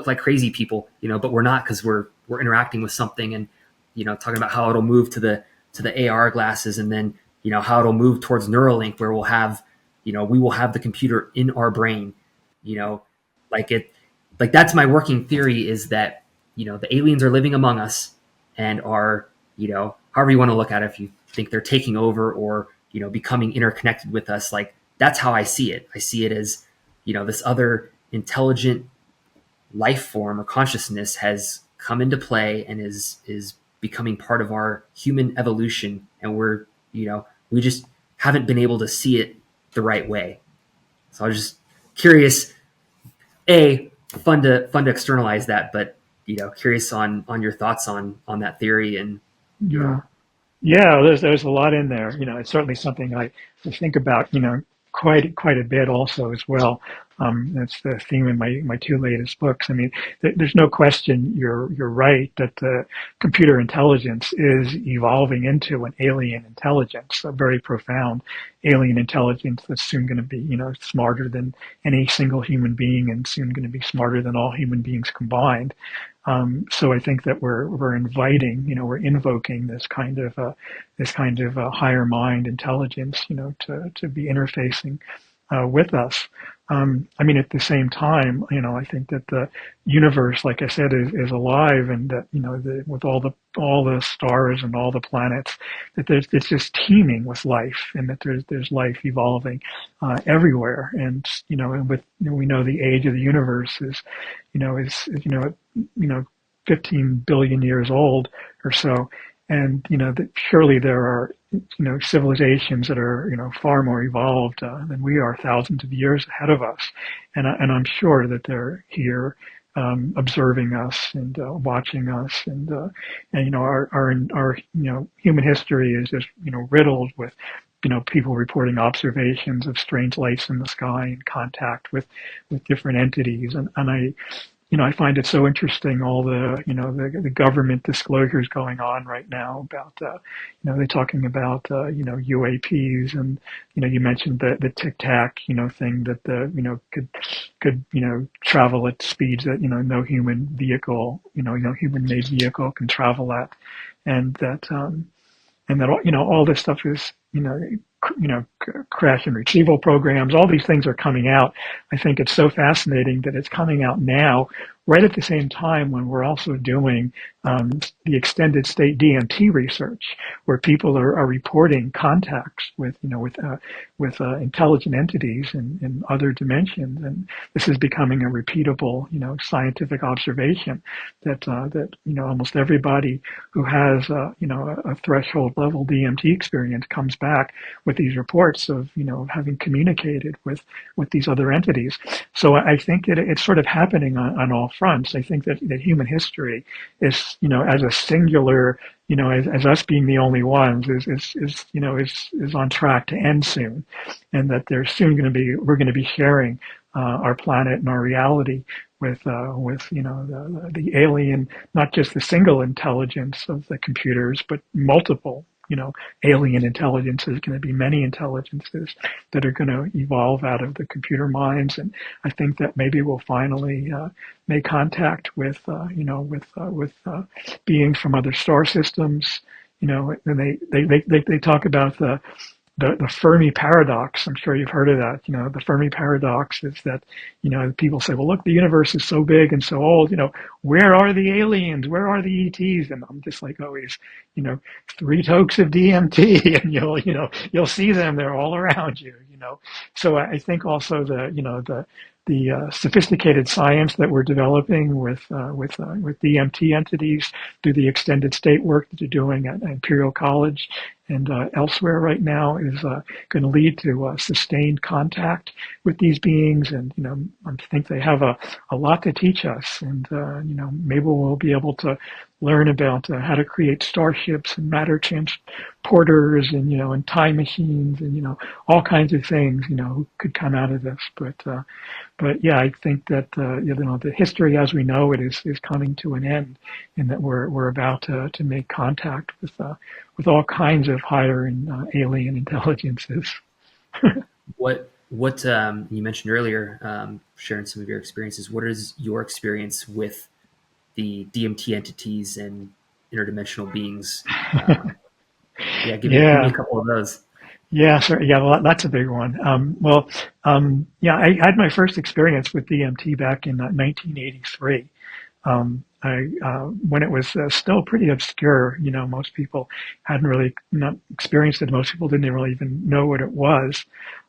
like crazy people, but we're not, because we're interacting with something, and talking about how it'll move to the AR glasses, and then how it'll move towards Neuralink, where we will have the computer in our brain, you know, like it, like that's my working theory, is that the aliens are living among us and are, however you want to look at it, if you think they're taking over or becoming interconnected with us, like that's how I see it. I see it as this other intelligent life form or consciousness has come into play and is becoming part of our human evolution, and we just haven't been able to see it the right way. So I was just curious, fun to externalize that, but curious on your thoughts on that theory and Yeah. your. Yeah, there's a lot in there. It's certainly something I think about, quite a bit also as well. That's the theme in my two latest books. I mean, there's no question. You're right that the computer intelligence is evolving into an alien intelligence, a very profound alien intelligence that's soon going to be, smarter than any single human being, and soon going to be smarter than all human beings combined. So I think that we're inviting, we're invoking this kind of higher mind intelligence, to be interfacing with us. I mean, at the same time, I think that the universe, like I said, is alive, and that with all the stars and all the planets, that it's just teeming with life, and that there's life evolving everywhere. And and we know the age of the universe is 15 billion years old or so. And, that surely there are, civilizations that are, far more evolved than we are, thousands of years ahead of us. And I'm sure that they're here, observing us and watching us. And our human history is just, riddled with, people reporting observations of strange lights in the sky and contact with different entities. And I find it so interesting, all the government disclosures going on right now about, they're talking about, UAPs, and, you mentioned the Tic Tac, thing that could, travel at speeds that, no human vehicle, no human made vehicle can travel at. And that all this stuff is crash and retrieval programs. All these things are coming out. I think it's so fascinating that it's coming out now, right at the same time when we're also doing the extended state DMT research, where people are reporting contacts with intelligent entities in other dimensions. And this is becoming a repeatable scientific observation that almost everybody who has a threshold level DMT experience comes back with these reports of having communicated with these other entities. So I think it's sort of happening on all fronts. I think that human history is as a singular, as us being the only ones, is on track to end soon, and that we're going to be sharing our planet and our reality with the alien, not just the single intelligence of the computers, but multiple alien intelligence. Is going to be many intelligences that are going to evolve out of the computer minds. And I think that maybe we'll finally make contact with beings from other star systems. And they talk about the Fermi paradox. I'm sure you've heard of that. The Fermi paradox is that, people say, well, look, the universe is so big and so old, where are the aliens? Where are the ETs? And I'm just like always, 3 tokes of DMT and you'll see them. They're all around you. So I think also the sophisticated science that we're developing with DMT entities through the extended state work that you're doing at Imperial College and elsewhere right now is going to lead to sustained contact with these beings. And, I think they have a lot to teach us. And, maybe we'll be able to learn about how to create starships and matter transporters and time machines and, all kinds of things, could come out of this. But yeah, I think that the history as we know it is coming to an end, and that we're about to make contact with all kinds of higher and alien intelligences. What you mentioned earlier, sharing some of your experiences. What is your experience with the DMT entities and interdimensional beings? Yeah, give me a Yeah, couple of those. yeah, sure. Yeah, well, that's a big one. Yeah, I had my first experience with DMT back in 1983. When it was still pretty obscure, most people hadn't really not experienced it. Most people didn't really even know what it was.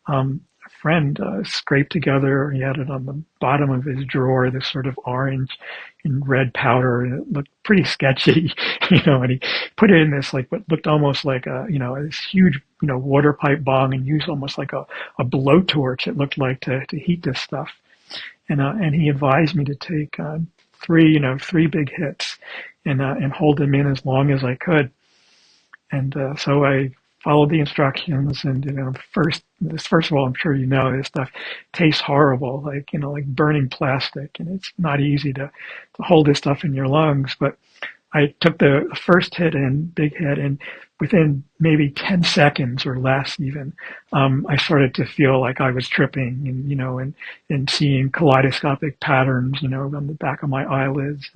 A friend scraped together. He had it on the bottom of his drawer, this sort of orange and red powder, and it looked pretty sketchy, And he put it in this like what looked almost like this huge water pipe bong, and used almost like a blowtorch. It looked like to heat this stuff. And he advised me to take three big hits and hold them in as long as I could. And so I followed the instructions. And first of all, I'm sure this stuff tastes horrible, like burning plastic, and it's not easy to hold this stuff in your lungs. But I took the first hit in, big hit, and within maybe 10 seconds or less even, I started to feel like I was tripping and seeing kaleidoscopic patterns, on the back of my eyelids.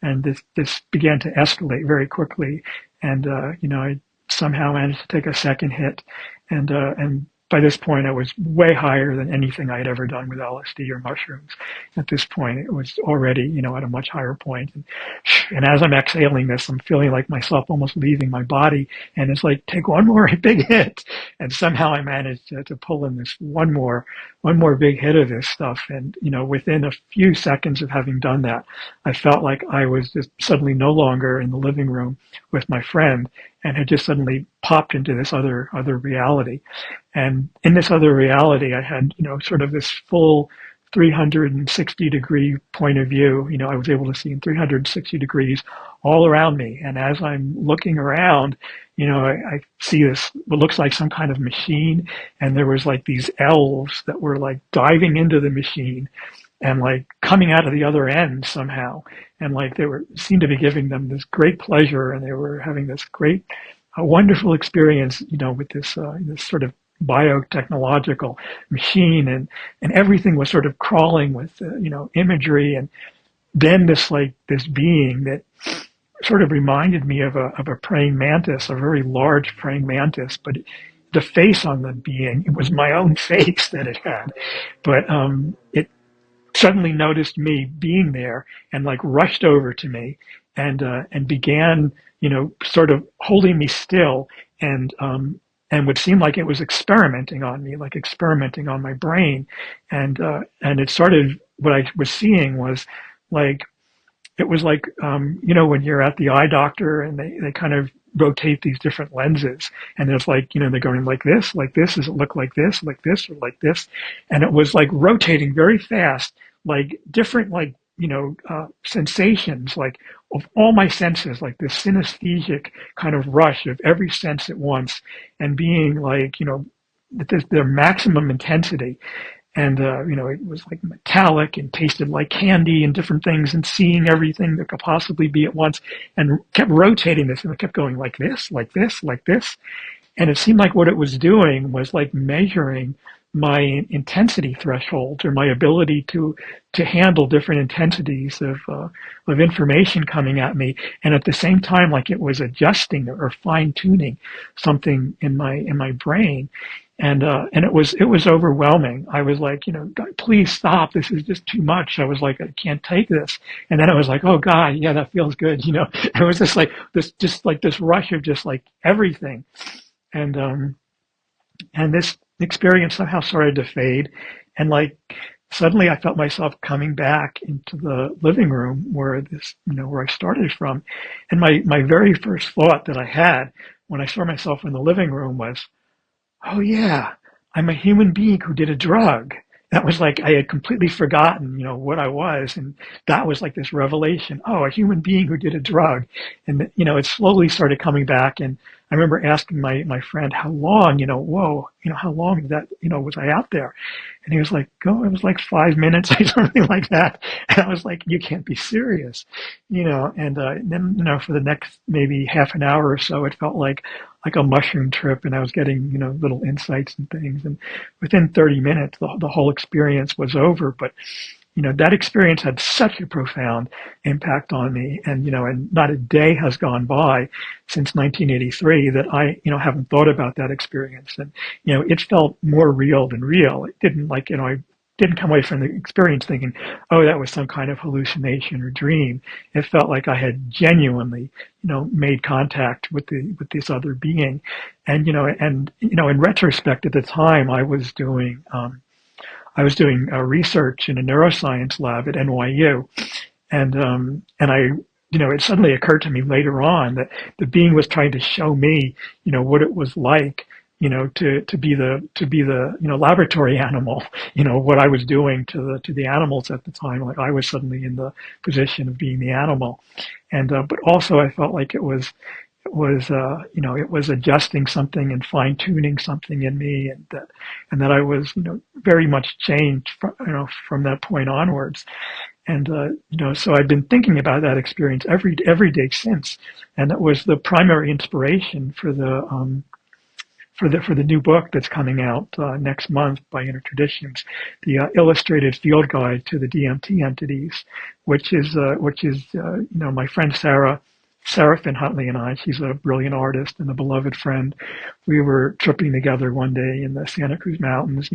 And this began to escalate very quickly. And, I somehow managed to take a second hit. And by this point, I was way higher than anything I had ever done with LSD or mushrooms. At this point, it was already, at a much higher point. And as I'm exhaling this, I'm feeling like myself almost leaving my body. And it's like, take one more big hit. And somehow I managed to pull in this one more big hit of this stuff. And, within a few seconds of having done that, I felt like I was just suddenly no longer in the living room with my friend, and had just suddenly popped into this other reality. And in this other reality, I had, sort of this full 360-degree point of view. I was able to see in 360 degrees all around me. And as I'm looking around, I see this, what looks like some kind of machine. And there was like these elves that were like diving into the machine and like coming out of the other end somehow. And like seemed to be giving them this great pleasure, and they were having this great, wonderful experience, with this sort of biotechnological machine, and everything was sort of crawling with, imagery. And then this being that sort of reminded me of a praying mantis, a very large praying mantis, but the face on the being, it was my own face that it had, but it suddenly noticed me being there and like rushed over to me and began, sort of holding me still and would seem like it was experimenting on me, like experimenting on my brain. And it started, what I was seeing was like, it was like, when you're at the eye doctor and they kind of rotate these different lenses, and there's like, they're going like this, does it look like this, or like this? And it was like rotating very fast, like different, like, sensations, like of all my senses, like this synesthesic kind of rush of every sense at once, and being like, at their maximum intensity. And, it was like metallic and tasted like candy and different things, and seeing everything that could possibly be at once, and kept rotating this, and it kept going like this, like this, like this. And it seemed like what it was doing was like measuring my intensity thresholds, or my ability to handle different intensities of information coming at me. And at the same time, like it was adjusting or fine tuning something in my brain. And it was overwhelming. I was like, God, please stop. This is just too much. I was like, I can't take this. And then I was like, oh God, yeah, that feels good. It was just like this rush of just like everything. And this experience somehow started to fade. And like, suddenly I felt myself coming back into the living room where I started from. And my very first thought that I had when I saw myself in the living room was, oh yeah, I'm a human being who did a drug. That was like I had completely forgotten, what I was, and that was like this revelation. Oh, a human being who did a drug, and it slowly started coming back. And I remember asking my friend, how long, whoa, how long did that, was I out there? And he was like, oh, it was like 5 minutes or something like that. And I was like, you can't be serious, And then, for the next maybe half an hour or so, it felt like a mushroom trip, and I was getting, little insights and things. And within 30 minutes, the whole experience was over. But, that experience had such a profound impact on me. And, and not a day has gone by since 1983 that I, haven't thought about that experience. And, it felt more real than real. It didn't I didn't come away from the experience thinking, oh, that was some kind of hallucination or dream. It felt like I had genuinely, made contact with this other being. And, in retrospect at the time, I was doing research in a neuroscience lab at NYU, and it suddenly occurred to me later on that the being was trying to show me, what it was like, to be the laboratory animal, what I was doing to the animals at the time. Like I was suddenly in the position of being the animal, and but also I felt like it was adjusting something and fine tuning something in me, and that I was, very much changed from that point onwards. And, so I've been thinking about that experience every day since. And it was the primary inspiration for the new book that's coming out next month by Intertraditions, the illustrated field guide to the DMT entities, which is my friend Sarah Finn Huntley and I. She's a brilliant artist and a beloved friend. We were tripping together one day in the Santa Cruz Mountains,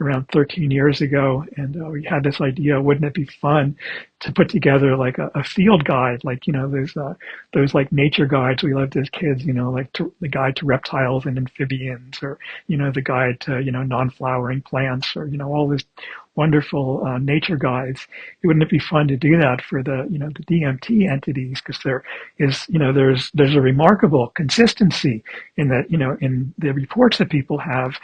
around 13 years ago, and we had this idea: wouldn't it be fun to put together like a field guide, like those like nature guides we loved as kids, like the guide to reptiles and amphibians, or the guide to non-flowering plants, or all this wonderful nature guides. Wouldn't it be fun to do that for the the DMT entities? Because there's a remarkable consistency in that in the reports that people have.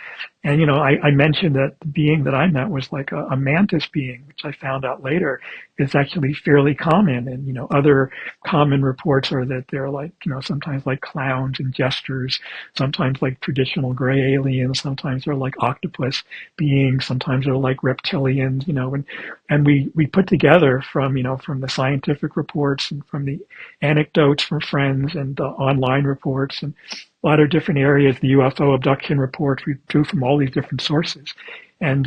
And I mentioned that the being that I met was like a mantis being, which I found out later is actually fairly common. And other common reports are that they're like sometimes like clowns and jesters, sometimes like traditional gray aliens, sometimes they're like octopus beings, sometimes they're like reptilians, and we put together from from the scientific reports and from the anecdotes from friends and online reports and a lot of different areas, the UFO abduction reports we drew from all these different sources, and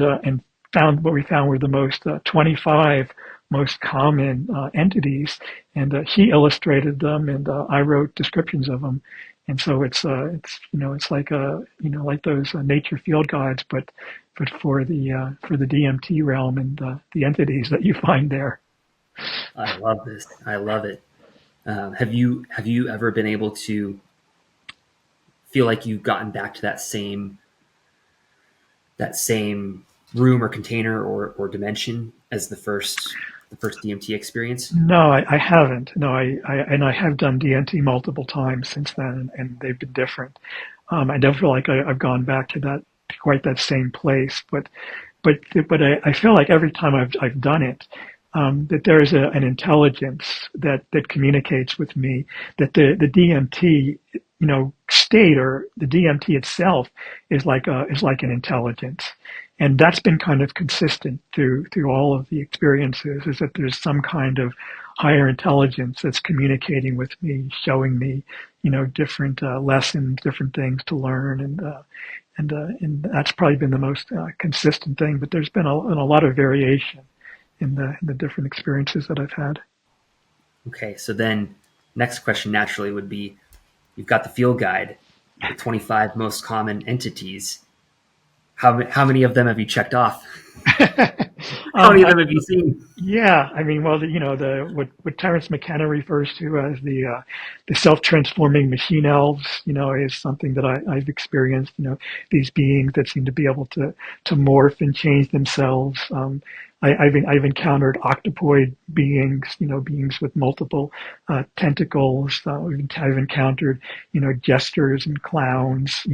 found what we found were the most 25 most common entities, and she illustrated them, and I wrote descriptions of them, and so it's like like those nature field guides, but for the DMT realm and the entities that you find there. I love this. I love it. Have you ever been able to feel like you've gotten back to that same room or container or dimension as the first DMT experience? No, I haven't. No, I have done DMT multiple times since then, and they've been different. I don't feel like I've gone back to that quite that same place, but I feel like every time I've done it, that there is an intelligence that communicates with me, that the DMT state, or the DMT itself, is like an intelligence. And that's been kind of consistent through all of the experiences, is that there's some kind of higher intelligence that's communicating with me, showing me, different lessons, different things to learn, and that's probably been the most consistent thing. But there's been a lot of variation in the different experiences that I've had. Okay, so then next question naturally would be, you've got the field guide, the 25 most common entities. How many of them have you checked off? How many of I, them have you seen? yeah, I mean, well, the what Terence McKenna refers to as the self-transforming machine elves, is something that I've experienced. These beings that seem to be able to morph and change themselves. I've encountered octopoid beings, beings with multiple tentacles. I've encountered, jesters and clowns.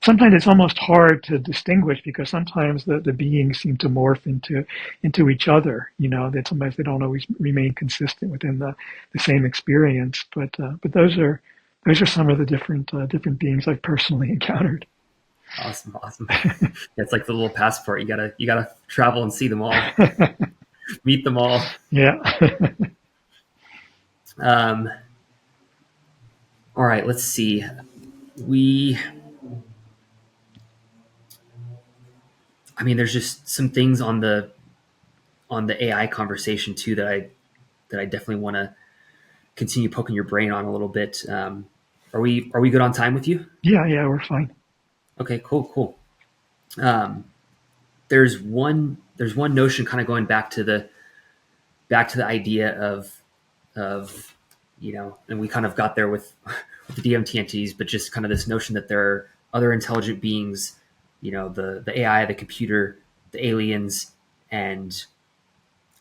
Sometimes it's almost hard to distinguish because sometimes the beings seem to morph into each other. That sometimes they don't always remain consistent within the same experience. But those are some of the different beings I've personally encountered. Awesome, awesome. It's like the little passport. You gotta travel and see them all, meet them all. Yeah. Um, all right, let's see. We, I mean, there's just some things on the AI conversation too that I definitely want to continue poking your brain on a little bit. Are we good on time with you? Yeah, we're fine. Okay, cool, cool. Um, there's one notion kind of going back to the idea of and we kind of got there with the DMT entities, but just kind of this notion that there are other intelligent beings, the AI, the computer, the aliens, and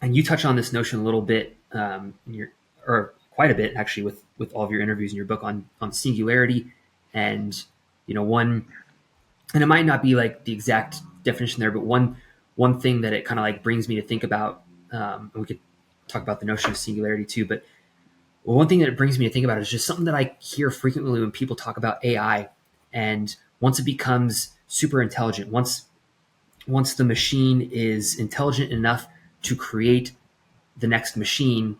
you touch on this notion a little bit, or quite a bit actually, with all of your interviews in your book on singularity, and one, and it might not be like the exact definition there, but one thing that it kind of like brings me to think about, and we could talk about the notion of singularity too, but one thing that it brings me to think about is just something that I hear frequently when people talk about AI, and once it becomes super intelligent, once the machine is intelligent enough to create the next machine,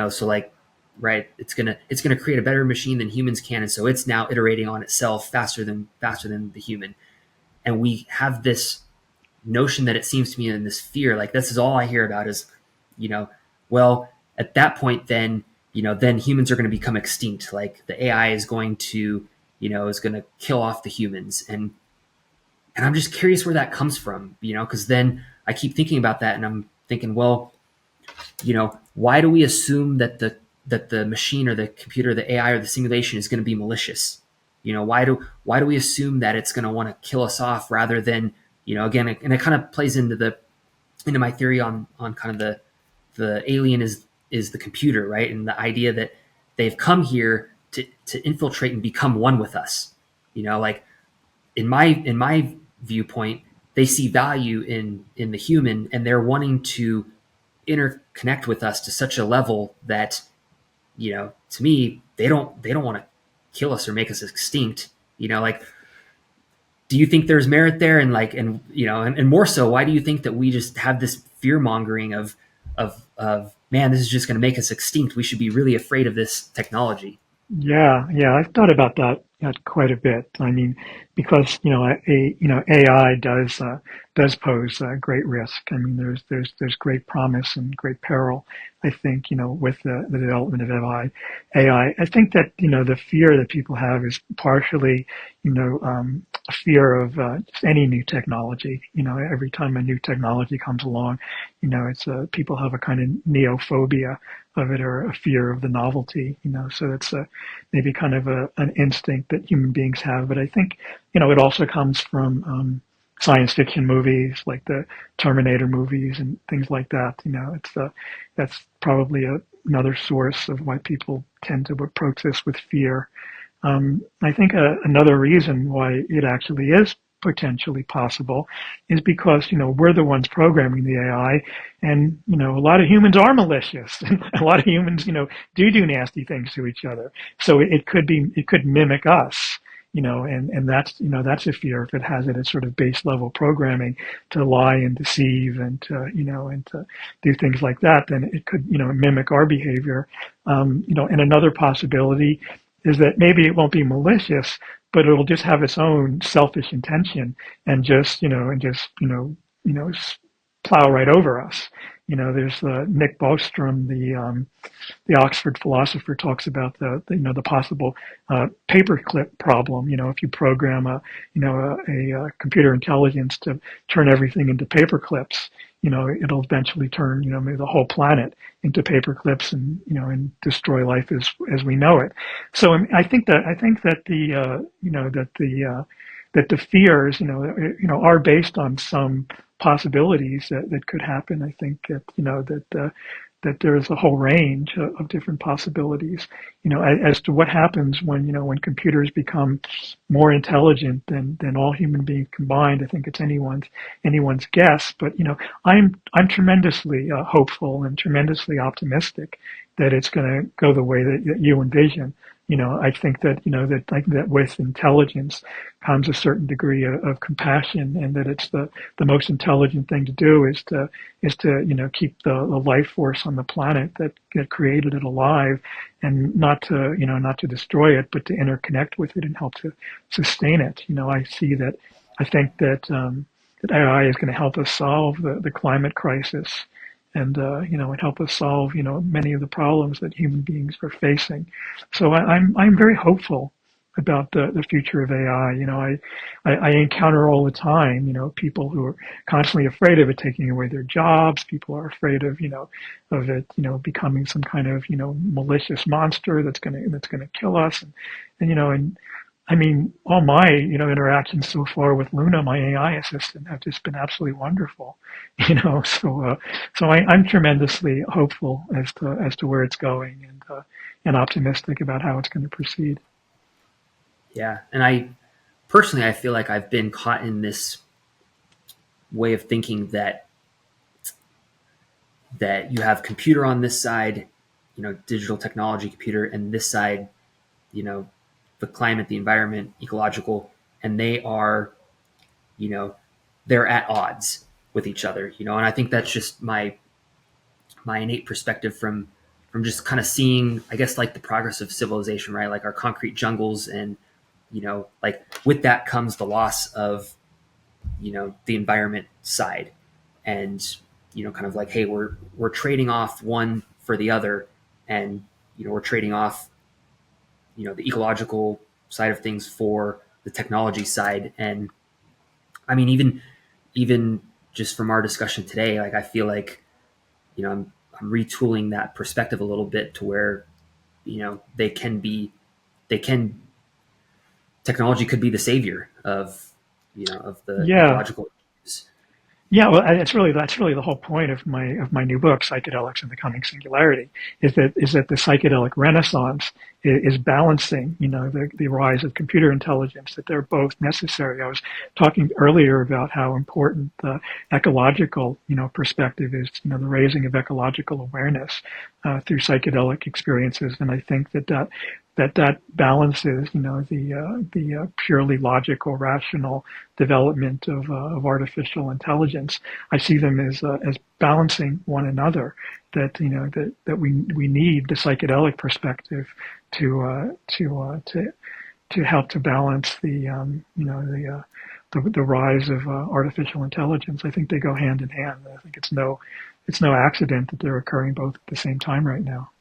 so like, right, it's gonna create a better machine than humans can, and so it's now iterating on itself faster than the human, and we have this notion that it seems to me in this fear, like this is all I hear about is, you know, well, at that point, then then humans are going to become extinct, like the AI is going to is going to kill off the humans, and I'm just curious where that comes from, because then I keep thinking about that and I'm thinking, well, why do we assume that the machine or the computer, the AI or the simulation is going to be malicious? Why do we assume that it's going to want to kill us off rather than, again, and it kind of plays into my theory on kind of the alien is the computer, right? And the idea that they've come here to infiltrate and become one with us. Like in my viewpoint, they see value in the human, and they're wanting to interconnect with us to such a level that, to me, they don't want to kill us or make us extinct. Like, do you think there's merit there? And like, and more so, why do you think that we just have this fear mongering of man, this is just going to make us extinct? We should be really afraid of this technology. Yeah, I've thought about that quite a bit. I mean, because AI does pose great risk. I mean, there's great promise and great peril. I think with the development of AI, I think that the fear that people have is partially a fear of just any new technology. Every time a new technology comes along, it's people have a kind of neophobia of it or a fear of the novelty. So it's maybe kind of an instinct that human beings have. But I think, it also comes from science fiction movies like the Terminator movies and things like that. That's probably another source of why people tend to approach this with fear. I think another reason why it actually is potentially possible is because we're the ones programming the AI, and a lot of humans are malicious, and a lot of humans do nasty things to each other. So it could mimic us. And that's a fear if it has it as sort of base level programming to lie and deceive and to do things like that. Then it could mimic our behavior. And another possibility is that maybe it won't be malicious, but it'll just have its own selfish intention and just plow right over us. There's Nick Bostrom, the Oxford philosopher, talks about the possible paperclip problem. If you program a computer intelligence to turn everything into paperclips, it'll eventually turn maybe the whole planet into paperclips, and and destroy life as we know it. So I think that the fears are based on some possibilities that could happen. I think that that there's a whole range of different possibilities, as to what happens when computers become more intelligent than all human beings combined. I think it's anyone's guess, but I'm tremendously hopeful and tremendously optimistic that it's going to go the way that you envision. I think that that with intelligence comes a certain degree of compassion, and that it's the most intelligent thing to do is to keep the life force on the planet that created it alive, and not to destroy it, but to interconnect with it and help to sustain it. I think that AI is going to help us solve the climate crisis, and help us solve many of the problems that human beings are facing. So I'm very hopeful about the future of AI. I encounter all the time, people who are constantly afraid of it taking away their jobs. People are afraid of it, becoming some kind of, malicious monster that's gonna kill us. And I mean, all my, interactions so far with Luna, my AI assistant, have just been absolutely wonderful. So I'm tremendously hopeful as to where it's going, and optimistic about how it's going to proceed. Yeah, and I personally, I feel like I've been caught in this way of thinking that you have computer on this side, digital technology computer, and this side, you know, the climate, the environment, ecological, and they are, you know, they're at odds with each other, and I think that's just my innate perspective from just kind of seeing, I guess, like the progress of civilization, right? Like our concrete jungles, and like with that comes the loss of the environment side, and kind of like, hey, we're trading off one for the other, and we're trading off the ecological side of things for the technology side. And I mean, even just from our discussion today, like I feel like I'm retooling that perspective a little bit to where they can technology could be the savior of the Yeah, ecological issues. Yeah, well, that's really the whole point of my new book, Psychedelics and the Coming Singularity, is that the psychedelic renaissance is balancing, the rise of computer intelligence, that they're both necessary. I was talking earlier about how important the ecological, perspective is, the raising of ecological awareness through psychedelic experiences, and I think that balances, the purely logical, rational development of artificial intelligence. I see them as balancing one another. That we need the psychedelic perspective to help to balance the rise of artificial intelligence. I think they go hand in hand. I think it's no accident that they're occurring both at the same time right now.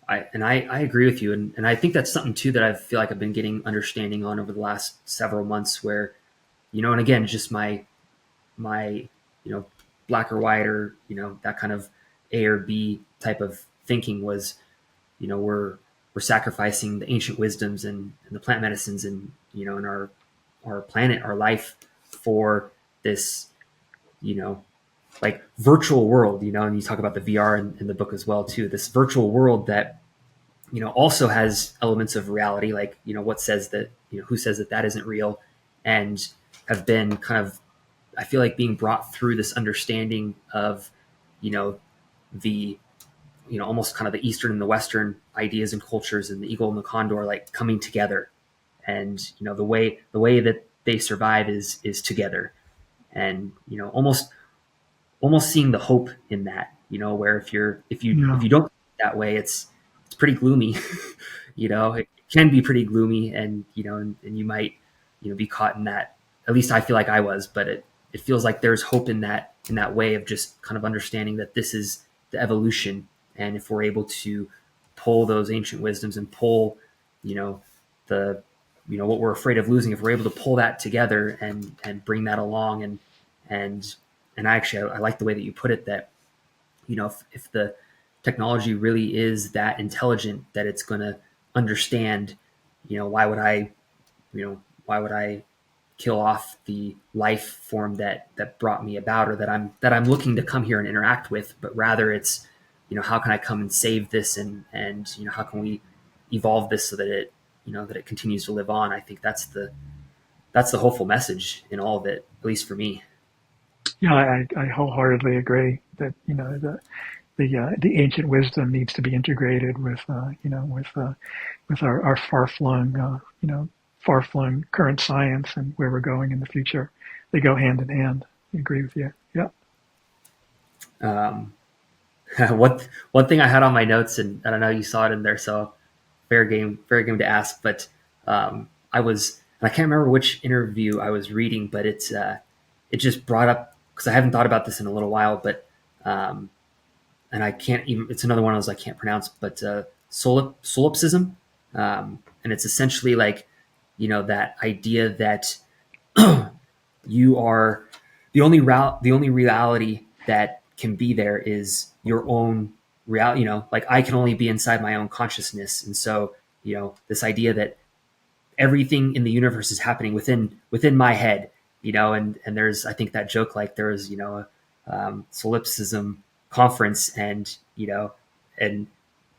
I agree with you, and I think that's something too that I feel like I've been getting understanding on over the last several months, where and again, just my black or white, or that kind of A or B type of thinking was, we're sacrificing the ancient wisdoms and the plant medicines, and in our planet, our life, for this you know like virtual world, and you talk about the VR in the book as well too, this virtual world that also has elements of reality, like what says that, who says that that isn't real, and have been kind of, I feel like, being brought through this understanding of the almost kind of the Eastern and the Western ideas and cultures, and the eagle and the condor like coming together, and the way that they survive is together, and almost seeing the hope in that, where if you Yeah. don't think that way, it's pretty gloomy. It can be pretty gloomy, and and you might be caught in that. At least I feel like I was, but it feels like there's hope in that way of just kind of understanding that this is the evolution, and if we're able to pull those ancient wisdoms and pull, you know, the what we're afraid of losing, if we're able to pull that together and bring that along, and I like the way that you put it, that if the technology really is that intelligent that it's going to understand, why would I kill off the life form that brought me about, or that I'm looking to come here and interact with, but rather it's, how can I come and save this, and how can we evolve this so that it continues to live on. I think that's the hopeful message in all of it, at least for me. Yeah, I wholeheartedly agree that the ancient wisdom needs to be integrated with with our far flung current science and where we're going in the future. They go hand in hand. I agree with you. Yeah. Um, one thing I had on my notes, and I don't know, you saw it in there, so fair game to ask. But I can't remember which interview I was reading, but it just brought up, because I haven't thought about this in a little while, but um, and I can't even. It's another one of those I can't pronounce, but solipsism, and it's essentially like, that idea that you are the only reality that can be there is your own reality. Like, I can only be inside my own consciousness, and so this idea that everything in the universe is happening within my head. And there's, I think, that joke, like, there was a solipsism conference, and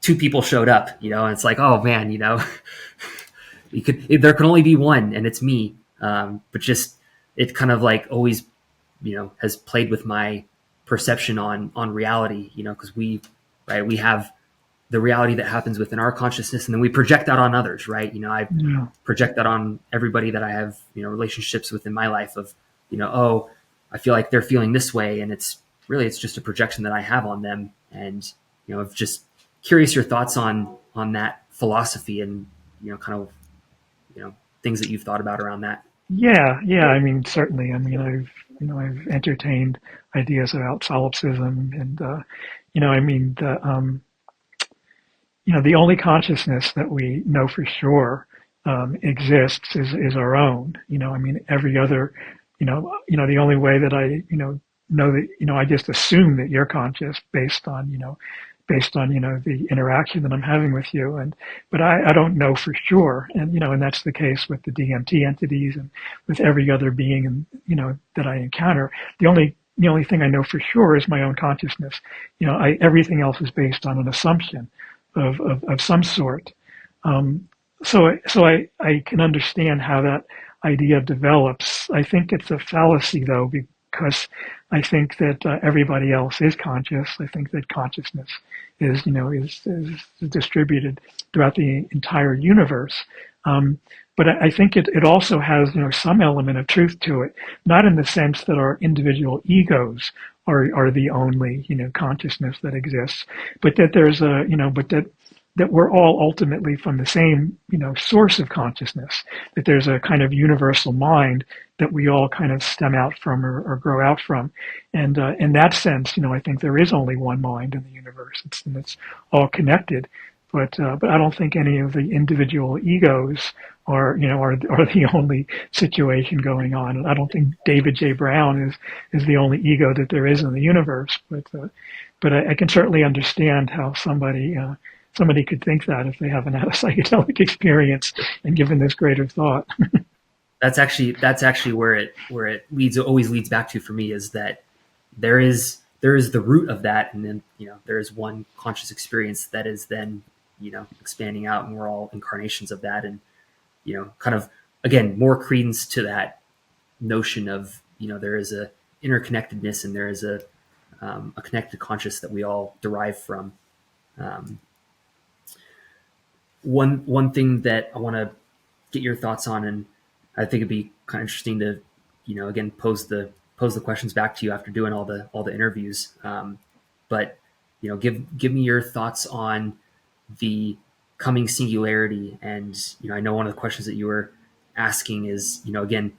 two people showed up, and it's like, oh man, there can only be one, and it's me. But just, it kind of like always, has played with my perception on reality, because we have the reality that happens within our consciousness, and then we project that on others, right? I Yeah. project that on everybody that I have, relationships with in my life, of, oh, I feel like they're feeling this way, and it's just a projection that I have on them. And I'm just curious your thoughts on that philosophy, and kind of, things that you've thought about around that. Yeah, yeah. I mean, certainly. I mean, I've entertained ideas about solipsism, and I mean, the only consciousness that we know for sure exists is our own. I mean, every other, the only way that I, know that, I just assume that you're conscious based on, the interaction that I'm having with you. But I don't know for sure. And that's the case with the DMT entities and with every other being, and, that I encounter. The only thing I know for sure is my own consciousness. Everything else is based on an assumption of some sort. Um, so I can understand how that idea develops. I think it's a fallacy, though, because I think that everybody else is conscious. I think that consciousness is distributed throughout the entire universe. But I think it also has, some element of truth to it, not in the sense that our individual egos are the only, consciousness that exists, but that there's but that we're all ultimately from the same, source of consciousness, that there's a kind of universal mind that we all kind of stem out from, or grow out from. And in that sense, I think there is only one mind in the universe. It's all connected. But I don't think any of the individual egos are the only situation going on. And I don't think David J. Brown is the only ego that there is in the universe. But I can certainly understand how somebody could think that if they haven't had a psychedelic experience and given this greater thought. That's actually where it always leads back to, for me, is that there is the root of that, and then there is one conscious experience that is then expanding out, and we're all incarnations of that. And kind of, again, more credence to that notion of, there is a interconnectedness, and there is a connected conscious that we all derive from. um, one thing that I want to get your thoughts on, and I think it'd be kind of interesting to, again, pose the questions back to you after doing all the interviews. But give me your thoughts on the coming singularity. And I know one of the questions that you were asking is, again,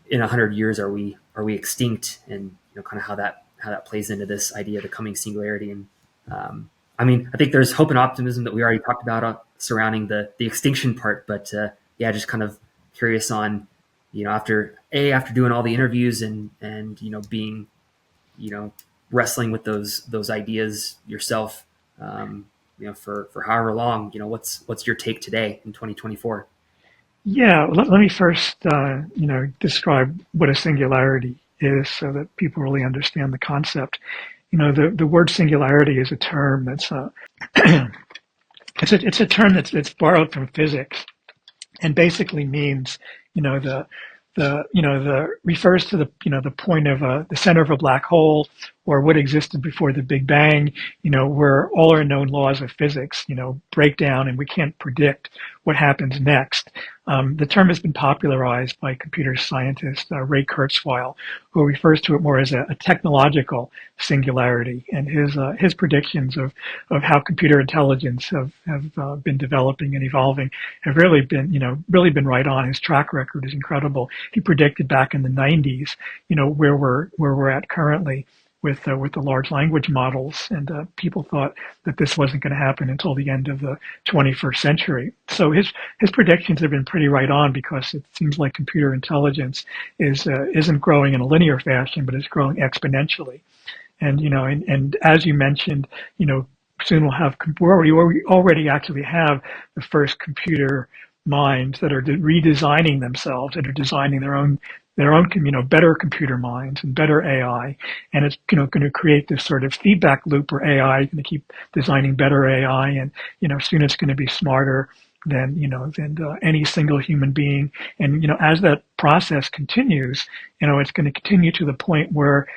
in 100 years are we extinct, and kind of how that plays into this idea of the coming singularity. And I mean, I think there's hope and optimism that we already talked about surrounding the extinction part, but yeah, just kind of curious on after doing all the interviews and being wrestling with those ideas yourself, for however long, what's your take today in 2024? Yeah, let me first, describe what a singularity is so that people really understand the concept. The word singularity is a term that's it's a term that's borrowed from physics and basically means, the refers to the point of the center of a black hole, or what existed before the Big Bang, where all our known laws of physics, break down and we can't predict what happens next. The term has been popularized by computer scientist Ray Kurzweil, who refers to it more as a technological singularity. And his predictions of how computer intelligence have been developing and evolving have really been right on. His track record is incredible. He predicted back in the 90s, where we're at currently with the large language models, and people thought that this wasn't going to happen until the end of the 21st century. So his predictions have been pretty right on, because it seems like computer intelligence isn't growing in a linear fashion, but it's growing exponentially. And and as you mentioned, soon we already actually have the first computer minds that are redesigning themselves, that are designing their own better computer minds and better AI. And it's going to create this sort of feedback loop where AI is going to keep designing better AI, and soon it's going to be smarter than any single human being. And as that process continues, it's going to continue to the point where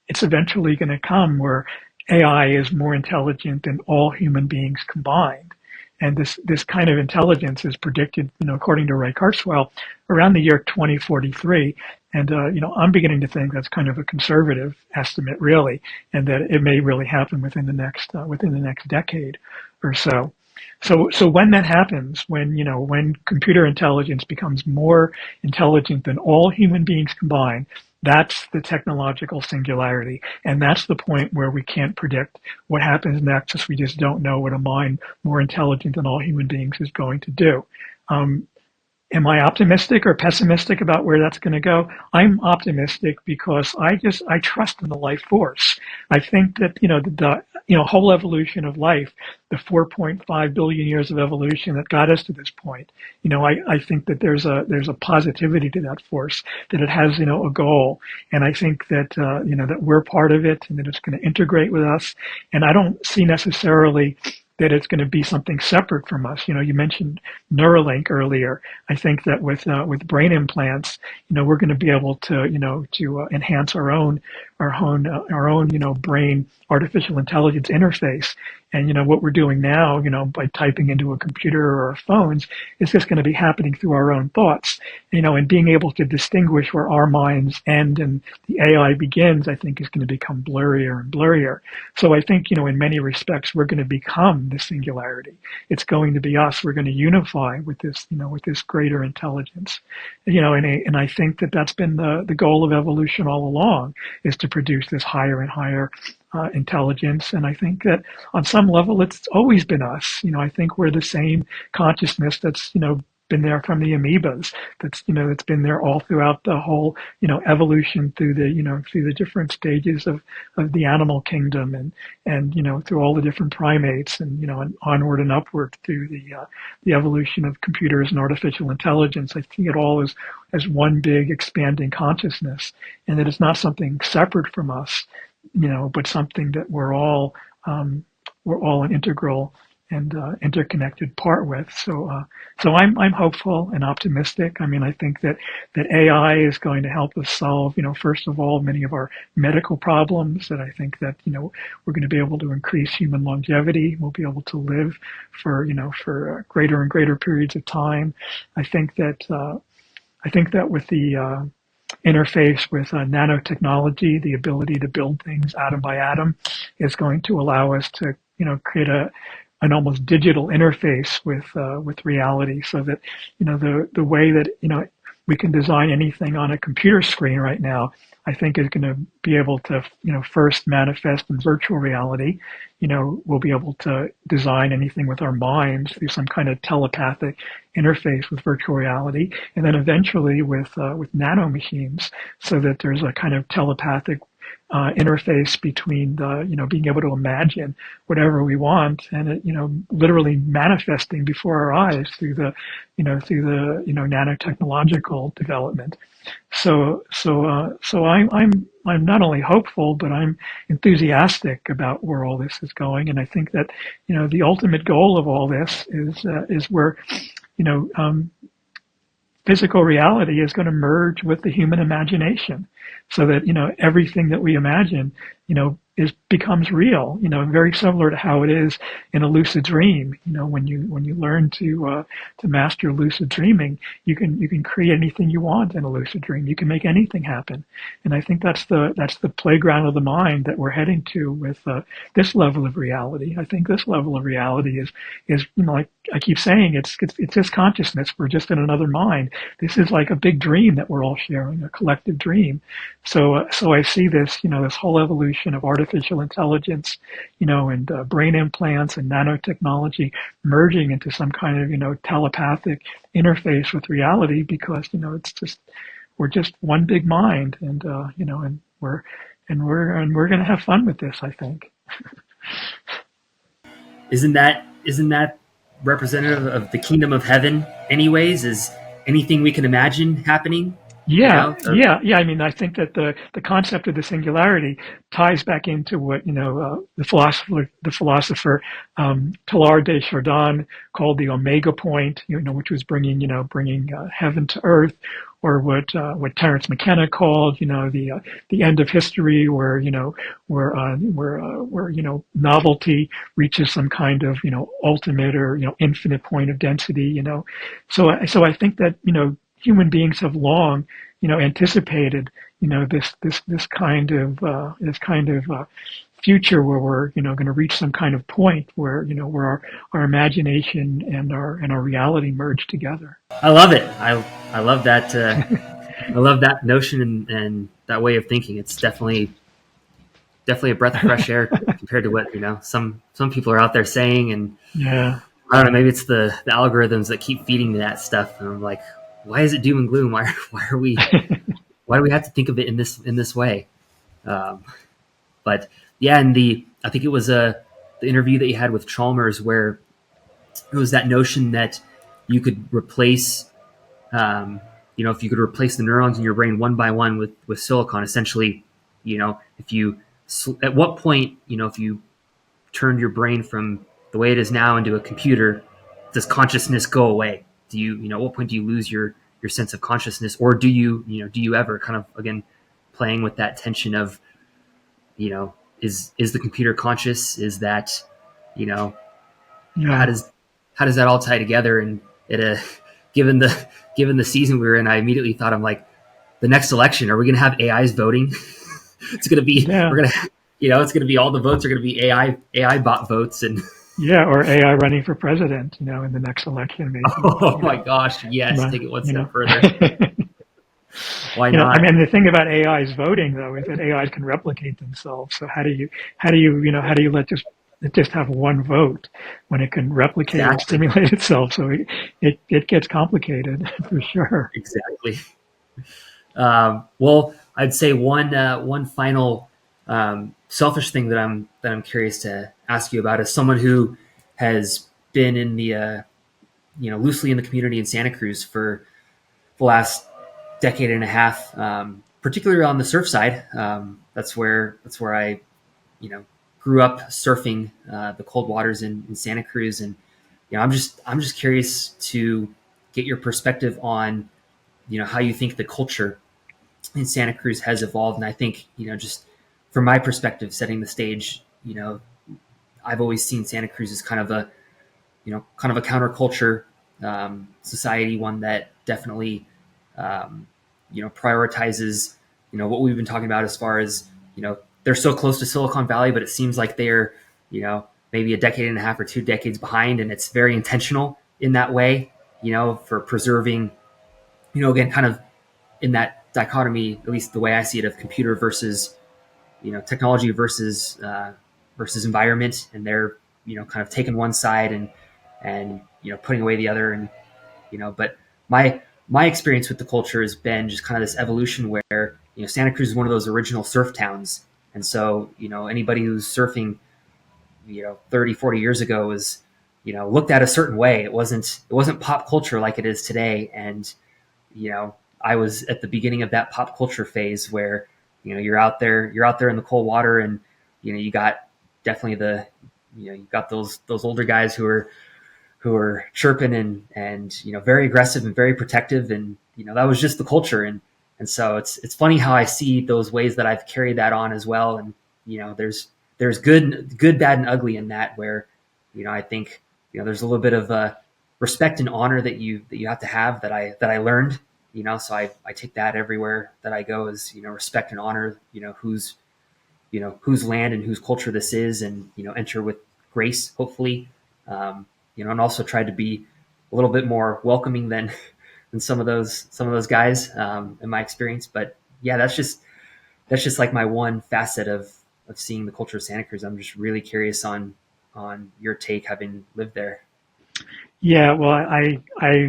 it's eventually going to come where AI is more intelligent than all human beings combined. And this kind of intelligence is predicted, according to Ray Kurzweil, around the year 2043. And I'm beginning to think that's kind of a conservative estimate, really, and that it may really happen within the next decade or so. So when that happens, when computer intelligence becomes more intelligent than all human beings combined, that's the technological singularity. And that's the point where we can't predict what happens next, as we just don't know what a mind more intelligent than all human beings is going to do. Am I optimistic or pessimistic about where that's going to go? I'm optimistic because I trust in the life force. I think that, the whole evolution of life, the 4.5 billion years of evolution that got us to this point, I think that there's a positivity to that force, that it has, a goal. And I think that, that we're part of it, and that it's going to integrate with us. And I don't see necessarily that it's going to be something separate from us. You mentioned Neuralink earlier. I think that with brain implants, we're going to be able to, to enhance our own brain artificial intelligence interface. And what we're doing now, by typing into a computer or our phones, is just going to be happening through our own thoughts. And being able to distinguish where our minds end and the AI begins, I think, is going to become blurrier and blurrier. So I think, in many respects, we're going to become the singularity. It's going to be us. We're going to unify with this, with this greater intelligence. And I think that that's been the goal of evolution all along, is to produce this higher and higher intelligence. And I think that on some level, it's always been us. I think we're the same consciousness that's, been there from the amoebas, that's been there all throughout the whole, evolution through the different stages of the animal kingdom, and through all the different primates, and and onward and upward through the evolution of computers and artificial intelligence. I think it all is as one big expanding consciousness, and that it's not something separate from us, but something that we're all an integral and interconnected part with. So I'm hopeful and optimistic. I mean, I think that AI is going to help us solve, first of all, many of our medical problems. That I think that we're going to be able to increase human longevity. We'll be able to live for greater and greater periods of time. I think that with the interface with nanotechnology, the ability to build things atom by atom, is going to allow us to create an almost digital interface with reality, so that the way that we can design anything on a computer screen right now, I think is going to be able to, first manifest in virtual reality. We'll be able to design anything with our minds through some kind of telepathic interface with virtual reality, and then eventually with nano machines, so that there's a kind of telepathic interface between being able to imagine whatever we want, and it, literally manifesting before our eyes through the nanotechnological development. So I'm not only hopeful, but I'm enthusiastic about where all this is going, and I think that the ultimate goal of all this is where you know physical reality is going to merge with the human imagination, so that everything that we imagine becomes real. Very similar to how it is in a lucid dream. When you learn to master lucid dreaming, you can create anything you want in a lucid dream. You can make anything happen, and I think that's the playground of the mind that we're heading to with this level of reality. I think this level of reality is like I keep saying, it's just consciousness. We're just in another mind. This is like a big dream that we're all sharing, a collective dream. So I see this, this whole evolution of artificial intelligence, and brain implants and nanotechnology merging into some kind of, telepathic interface with reality, because, we're just one big mind, and, and we're going to have fun with this, I think. Isn't that representative of the kingdom of heaven anyways? Is anything we can imagine happening? Yeah. I mean, I think that the concept of the singularity ties back into what the philosopher Teilhard de Chardin called the Omega point, which was bringing heaven to earth, or what Terence McKenna called the end of history, where novelty reaches some kind of ultimate or infinite point of density. So I think that human beings have long, anticipated, this kind of future where we're, going to reach some kind of point where, where our imagination and our reality merge together. I love it. I love that. I love that notion and that way of thinking. It's definitely a breath of fresh air compared to what some people are out there saying. And Yeah. I don't know, maybe it's the algorithms that keep feeding me that stuff, and I'm like, why is it doom and gloom? Why do we have to think of it in this way? But yeah, and I think it was the interview that you had with Chalmers, where it was that notion that you could replace, if you could replace the neurons in your brain one by one with silicon, essentially, at what point, if you turned your brain from the way it is now into a computer, does consciousness go away? Do you, at what point do you lose your sense of consciousness, or do you ever, kind of, again, playing with that tension of, is the computer conscious? Is that, Yeah. how does that all tie together? And given the season we were in, I immediately thought, I'm like, the next election, are we going to have AIs voting? It's going to be, we're going to, it's going to be, all the votes are going to be AI bot votes. And yeah, or AI running for president, in the next election, maybe. Oh my gosh, yes, take it one step further. Why not? I mean, the thing about AI's voting, though, is that AIs can replicate themselves. So how do you let just have one vote when it can replicate and stimulate itself? So it gets complicated for sure. Exactly. Well, I'd say one final selfish thing that I'm curious to ask you about, is someone who has been in the loosely in the community in Santa Cruz for the last decade and a half, particularly on the surf side. That's where I grew up surfing the cold waters in Santa Cruz, and I'm just curious to get your perspective on how you think the culture in Santa Cruz has evolved. And I think just from my perspective, setting the stage, I've always seen Santa Cruz as kind of a counterculture society, one that definitely prioritizes what we've been talking about, as far as they're so close to Silicon Valley, but it seems like they're maybe a decade and a half or 2 decades behind, and it's very intentional in that way, for preserving again, kind of in that dichotomy, at least the way I see it, of computer versus technology versus environment, and they're kind of taking one side and putting away the other, and but my experience with the culture has been just kind of this evolution where Santa Cruz is one of those original surf towns, and so anybody who's surfing 30, 40 years ago was looked at a certain way. It wasn't pop culture like it is today, and I was at the beginning of that pop culture phase where you're out there in the cold water, and you got definitely you got those older guys who are chirping and very aggressive and very protective, and that was just the culture, and so it's funny how I see those ways that I've carried that on as well, and there's good, bad, and ugly in that, where I think there's a little bit of respect and honor that you have that I learned, so I take that everywhere that I go, is respect and honor whose land and whose culture this is, and enter with grace, hopefully, and also try to be a little bit more welcoming than some of those guys, in my experience. But yeah, that's just like my one facet of seeing the culture of Santa Cruz. I'm just really curious on your take, having lived there. Yeah, well, I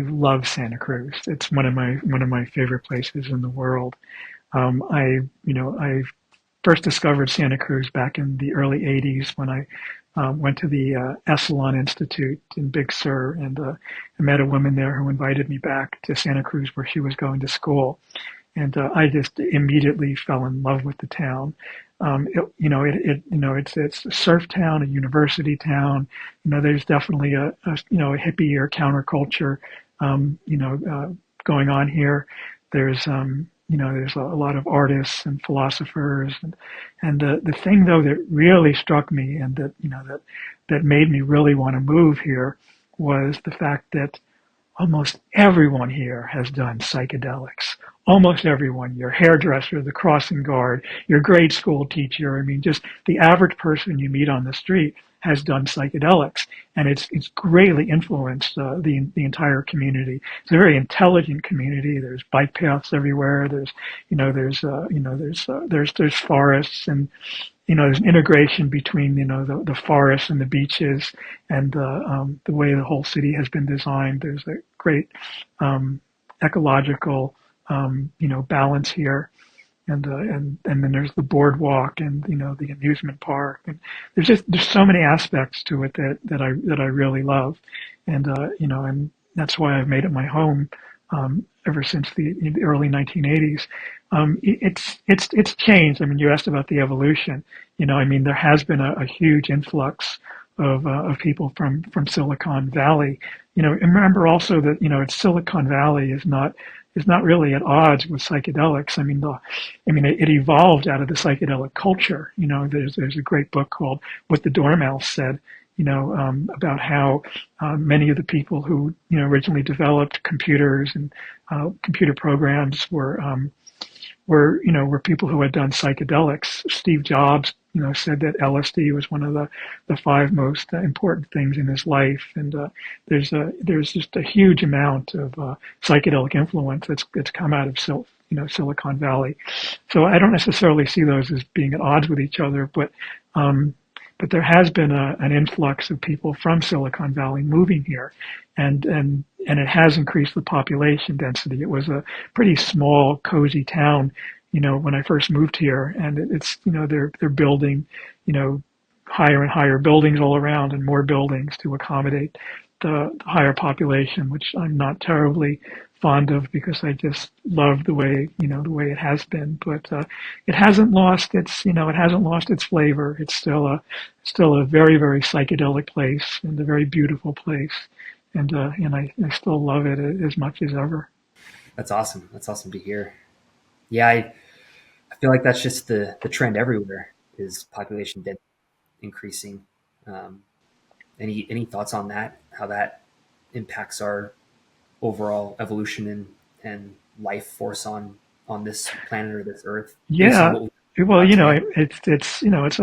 love Santa Cruz. It's one of my favorite places in the world. I first discovered Santa Cruz back in the early '80s when I went to the Esalen Institute in Big Sur, and I met a woman there who invited me back to Santa Cruz where she was going to school, and I just immediately fell in love with the town. It's a surf town, a university town. There's definitely a hippie or counterculture, going on here. There's a lot of artists and philosophers, and the thing though that really struck me, and that made me really want to move here, was the fact that almost everyone here has done psychedelics. Almost everyone, your hairdresser, the crossing guard, your grade school teacher. I mean, just the average person you meet on the street has done psychedelics, and it's greatly influenced the entire community. It's a very intelligent community. There's bike paths everywhere. There's forests, and there's an integration between the forests and the beaches, and the way the whole city has been designed. There's a great ecological balance here, and then there's the boardwalk, and the amusement park, and there's so many aspects to it that I really love, and that's why I've made it my home ever since the early 1980s. It's changed. I mean, you asked about the evolution. I mean, there has been a huge influx of people from Silicon Valley. And remember also that it's Silicon Valley is not really at odds with psychedelics. It evolved out of the psychedelic culture. There's a great book called What the Dormouse Said. About how many of the people who originally developed computers and computer programs were people who had done psychedelics. Steve Jobs, said that LSD was one of the five most important things in his life, and there's just a huge amount of psychedelic influence that's come out of Silicon Valley. So I don't necessarily see those as being at odds with each other, but there has been an influx of people from Silicon Valley moving here, and it has increased the population density. It was a pretty small, cozy town, when I first moved here, and they're building, higher and higher buildings all around, and more buildings to accommodate the higher population, which I'm not terribly fond of, because I just love the way it has been. But it hasn't lost its flavor. It's still a very, very psychedelic place, and a very beautiful place, and I still love it as much as ever. That's awesome. That's awesome to hear. Yeah, I feel like that's just the trend everywhere, is population density increasing. Um, any thoughts on that? How that impacts our overall evolution and life force on this planet or this Earth, based on Yeah, what we. Well, Talk to me.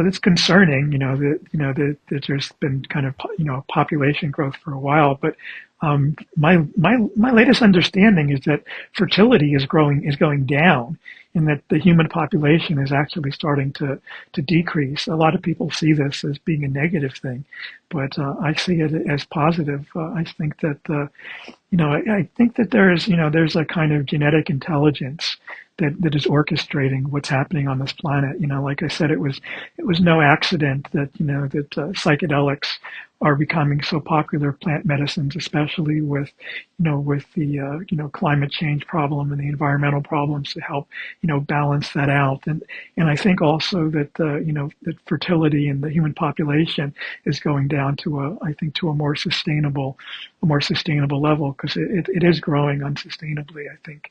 it's concerning, that there's been kind of population growth for a while, but my latest understanding is that fertility is going down, and that the human population is actually starting to decrease. A lot of people see this as being a negative thing, but I see it as positive. I think that I think that there's a kind of genetic intelligence that is orchestrating what's happening on this planet. Like I said, it was no accident that psychedelics are becoming so popular, plant medicines, especially with the climate change problem and the environmental problems, to help balance that out. And I think also that that fertility in the human population is going down to a more sustainable level, because it is growing unsustainably, I think.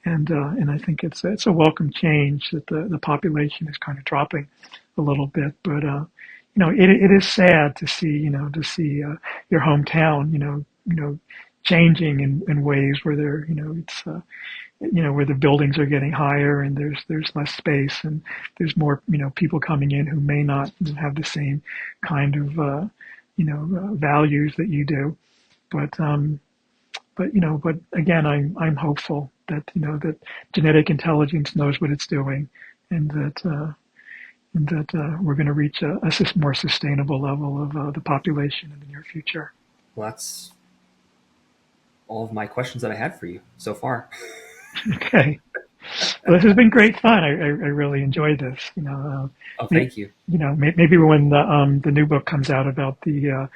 And I think it's a welcome change that the population is kind of dropping a little bit. But it is sad to see your hometown changing in ways where it's where the buildings are getting higher, and there's less space, and there's more people coming in who may not have the same kind of values that you do. But but again, I'm hopeful that that genetic intelligence knows what it's doing, and that we're going to reach a more sustainable level of the population in the near future. Well, that's all of my questions that I had for you so far. Okay. Well, this has been great fun. I really enjoyed this. Oh, thank you. Maybe when the new book comes out about the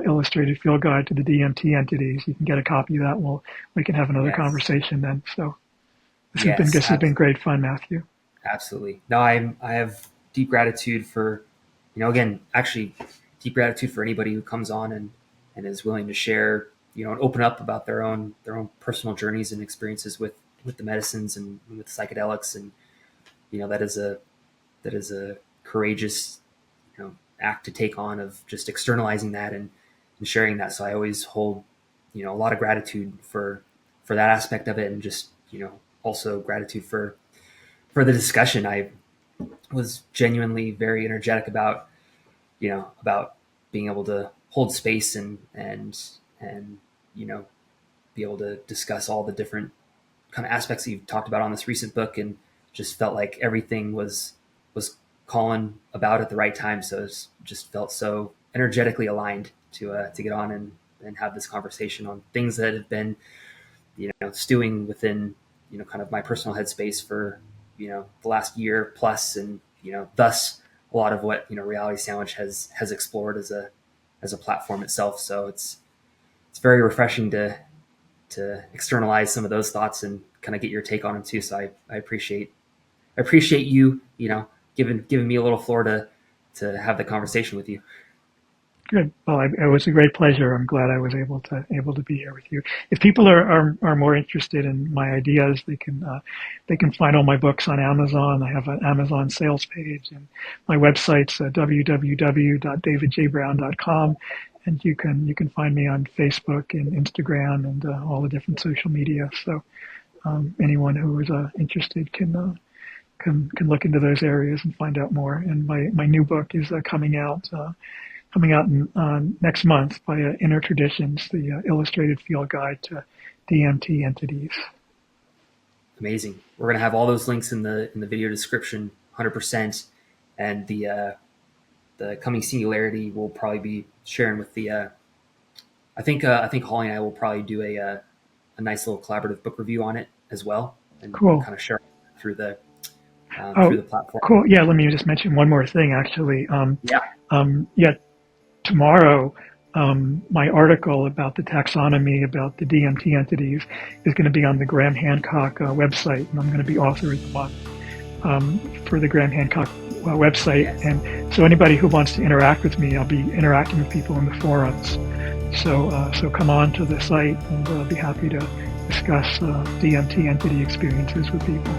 illustrated field guide to the DMT entities, you can get a copy of that. We can have another Yes. conversation then. So Yes. this has been great fun, Matthew. Absolutely. No, I have deep gratitude for, again, actually deep gratitude for anybody who comes on and is willing to share, and open up about their own personal journeys and experiences with the medicines and with psychedelics. And, that is a courageous, act to take on, of just externalizing that and sharing that. So I always hold, a lot of gratitude for that aspect of it. And just, also gratitude for the discussion. I was genuinely very energetic about, about being able to hold space and be able to discuss all the different kind of aspects that you've talked about on this recent book, and just felt like everything was calling about at the right time. So it just felt so energetically aligned to get on and have this conversation on things that have been, stewing within, kind of my personal headspace for, the last year plus. And, thus a lot of what, Reality Sandwich has explored as a platform itself. So it's very refreshing to externalize some of those thoughts and kind of get your take on them too. So I appreciate you, giving me a little floor to have the conversation with you. Good. Well, it was a great pleasure. I'm glad I was able to be here with you. If people are more interested in my ideas, they can find all my books on Amazon. I have an Amazon sales page, and my website's www.davidjbrown.com. And you can find me on Facebook and Instagram and all the different social media. So anyone who is interested can look into those areas and find out more. And my new book is coming out next month by Inner Traditions, the illustrated field guide to DMT entities. Amazing. We're going to have all those links in the video description, 100%. And the Coming Singularity will probably be sharing with I think Holly and I will probably do a nice little collaborative book review on it as well, and Cool. kind of share through the Oh, through the platform. cool. Yeah, let me just mention one more thing, actually. Yeah. Yeah, tomorrow, my article about the taxonomy, about the DMT entities, is going to be on the Graham Hancock website, and I'm going to be author of the month for the Graham Hancock website. Yes. And so anybody who wants to interact with me, I'll be interacting with people in the forums. So come on to the site, and I'll be happy to discuss DMT entity experiences with people.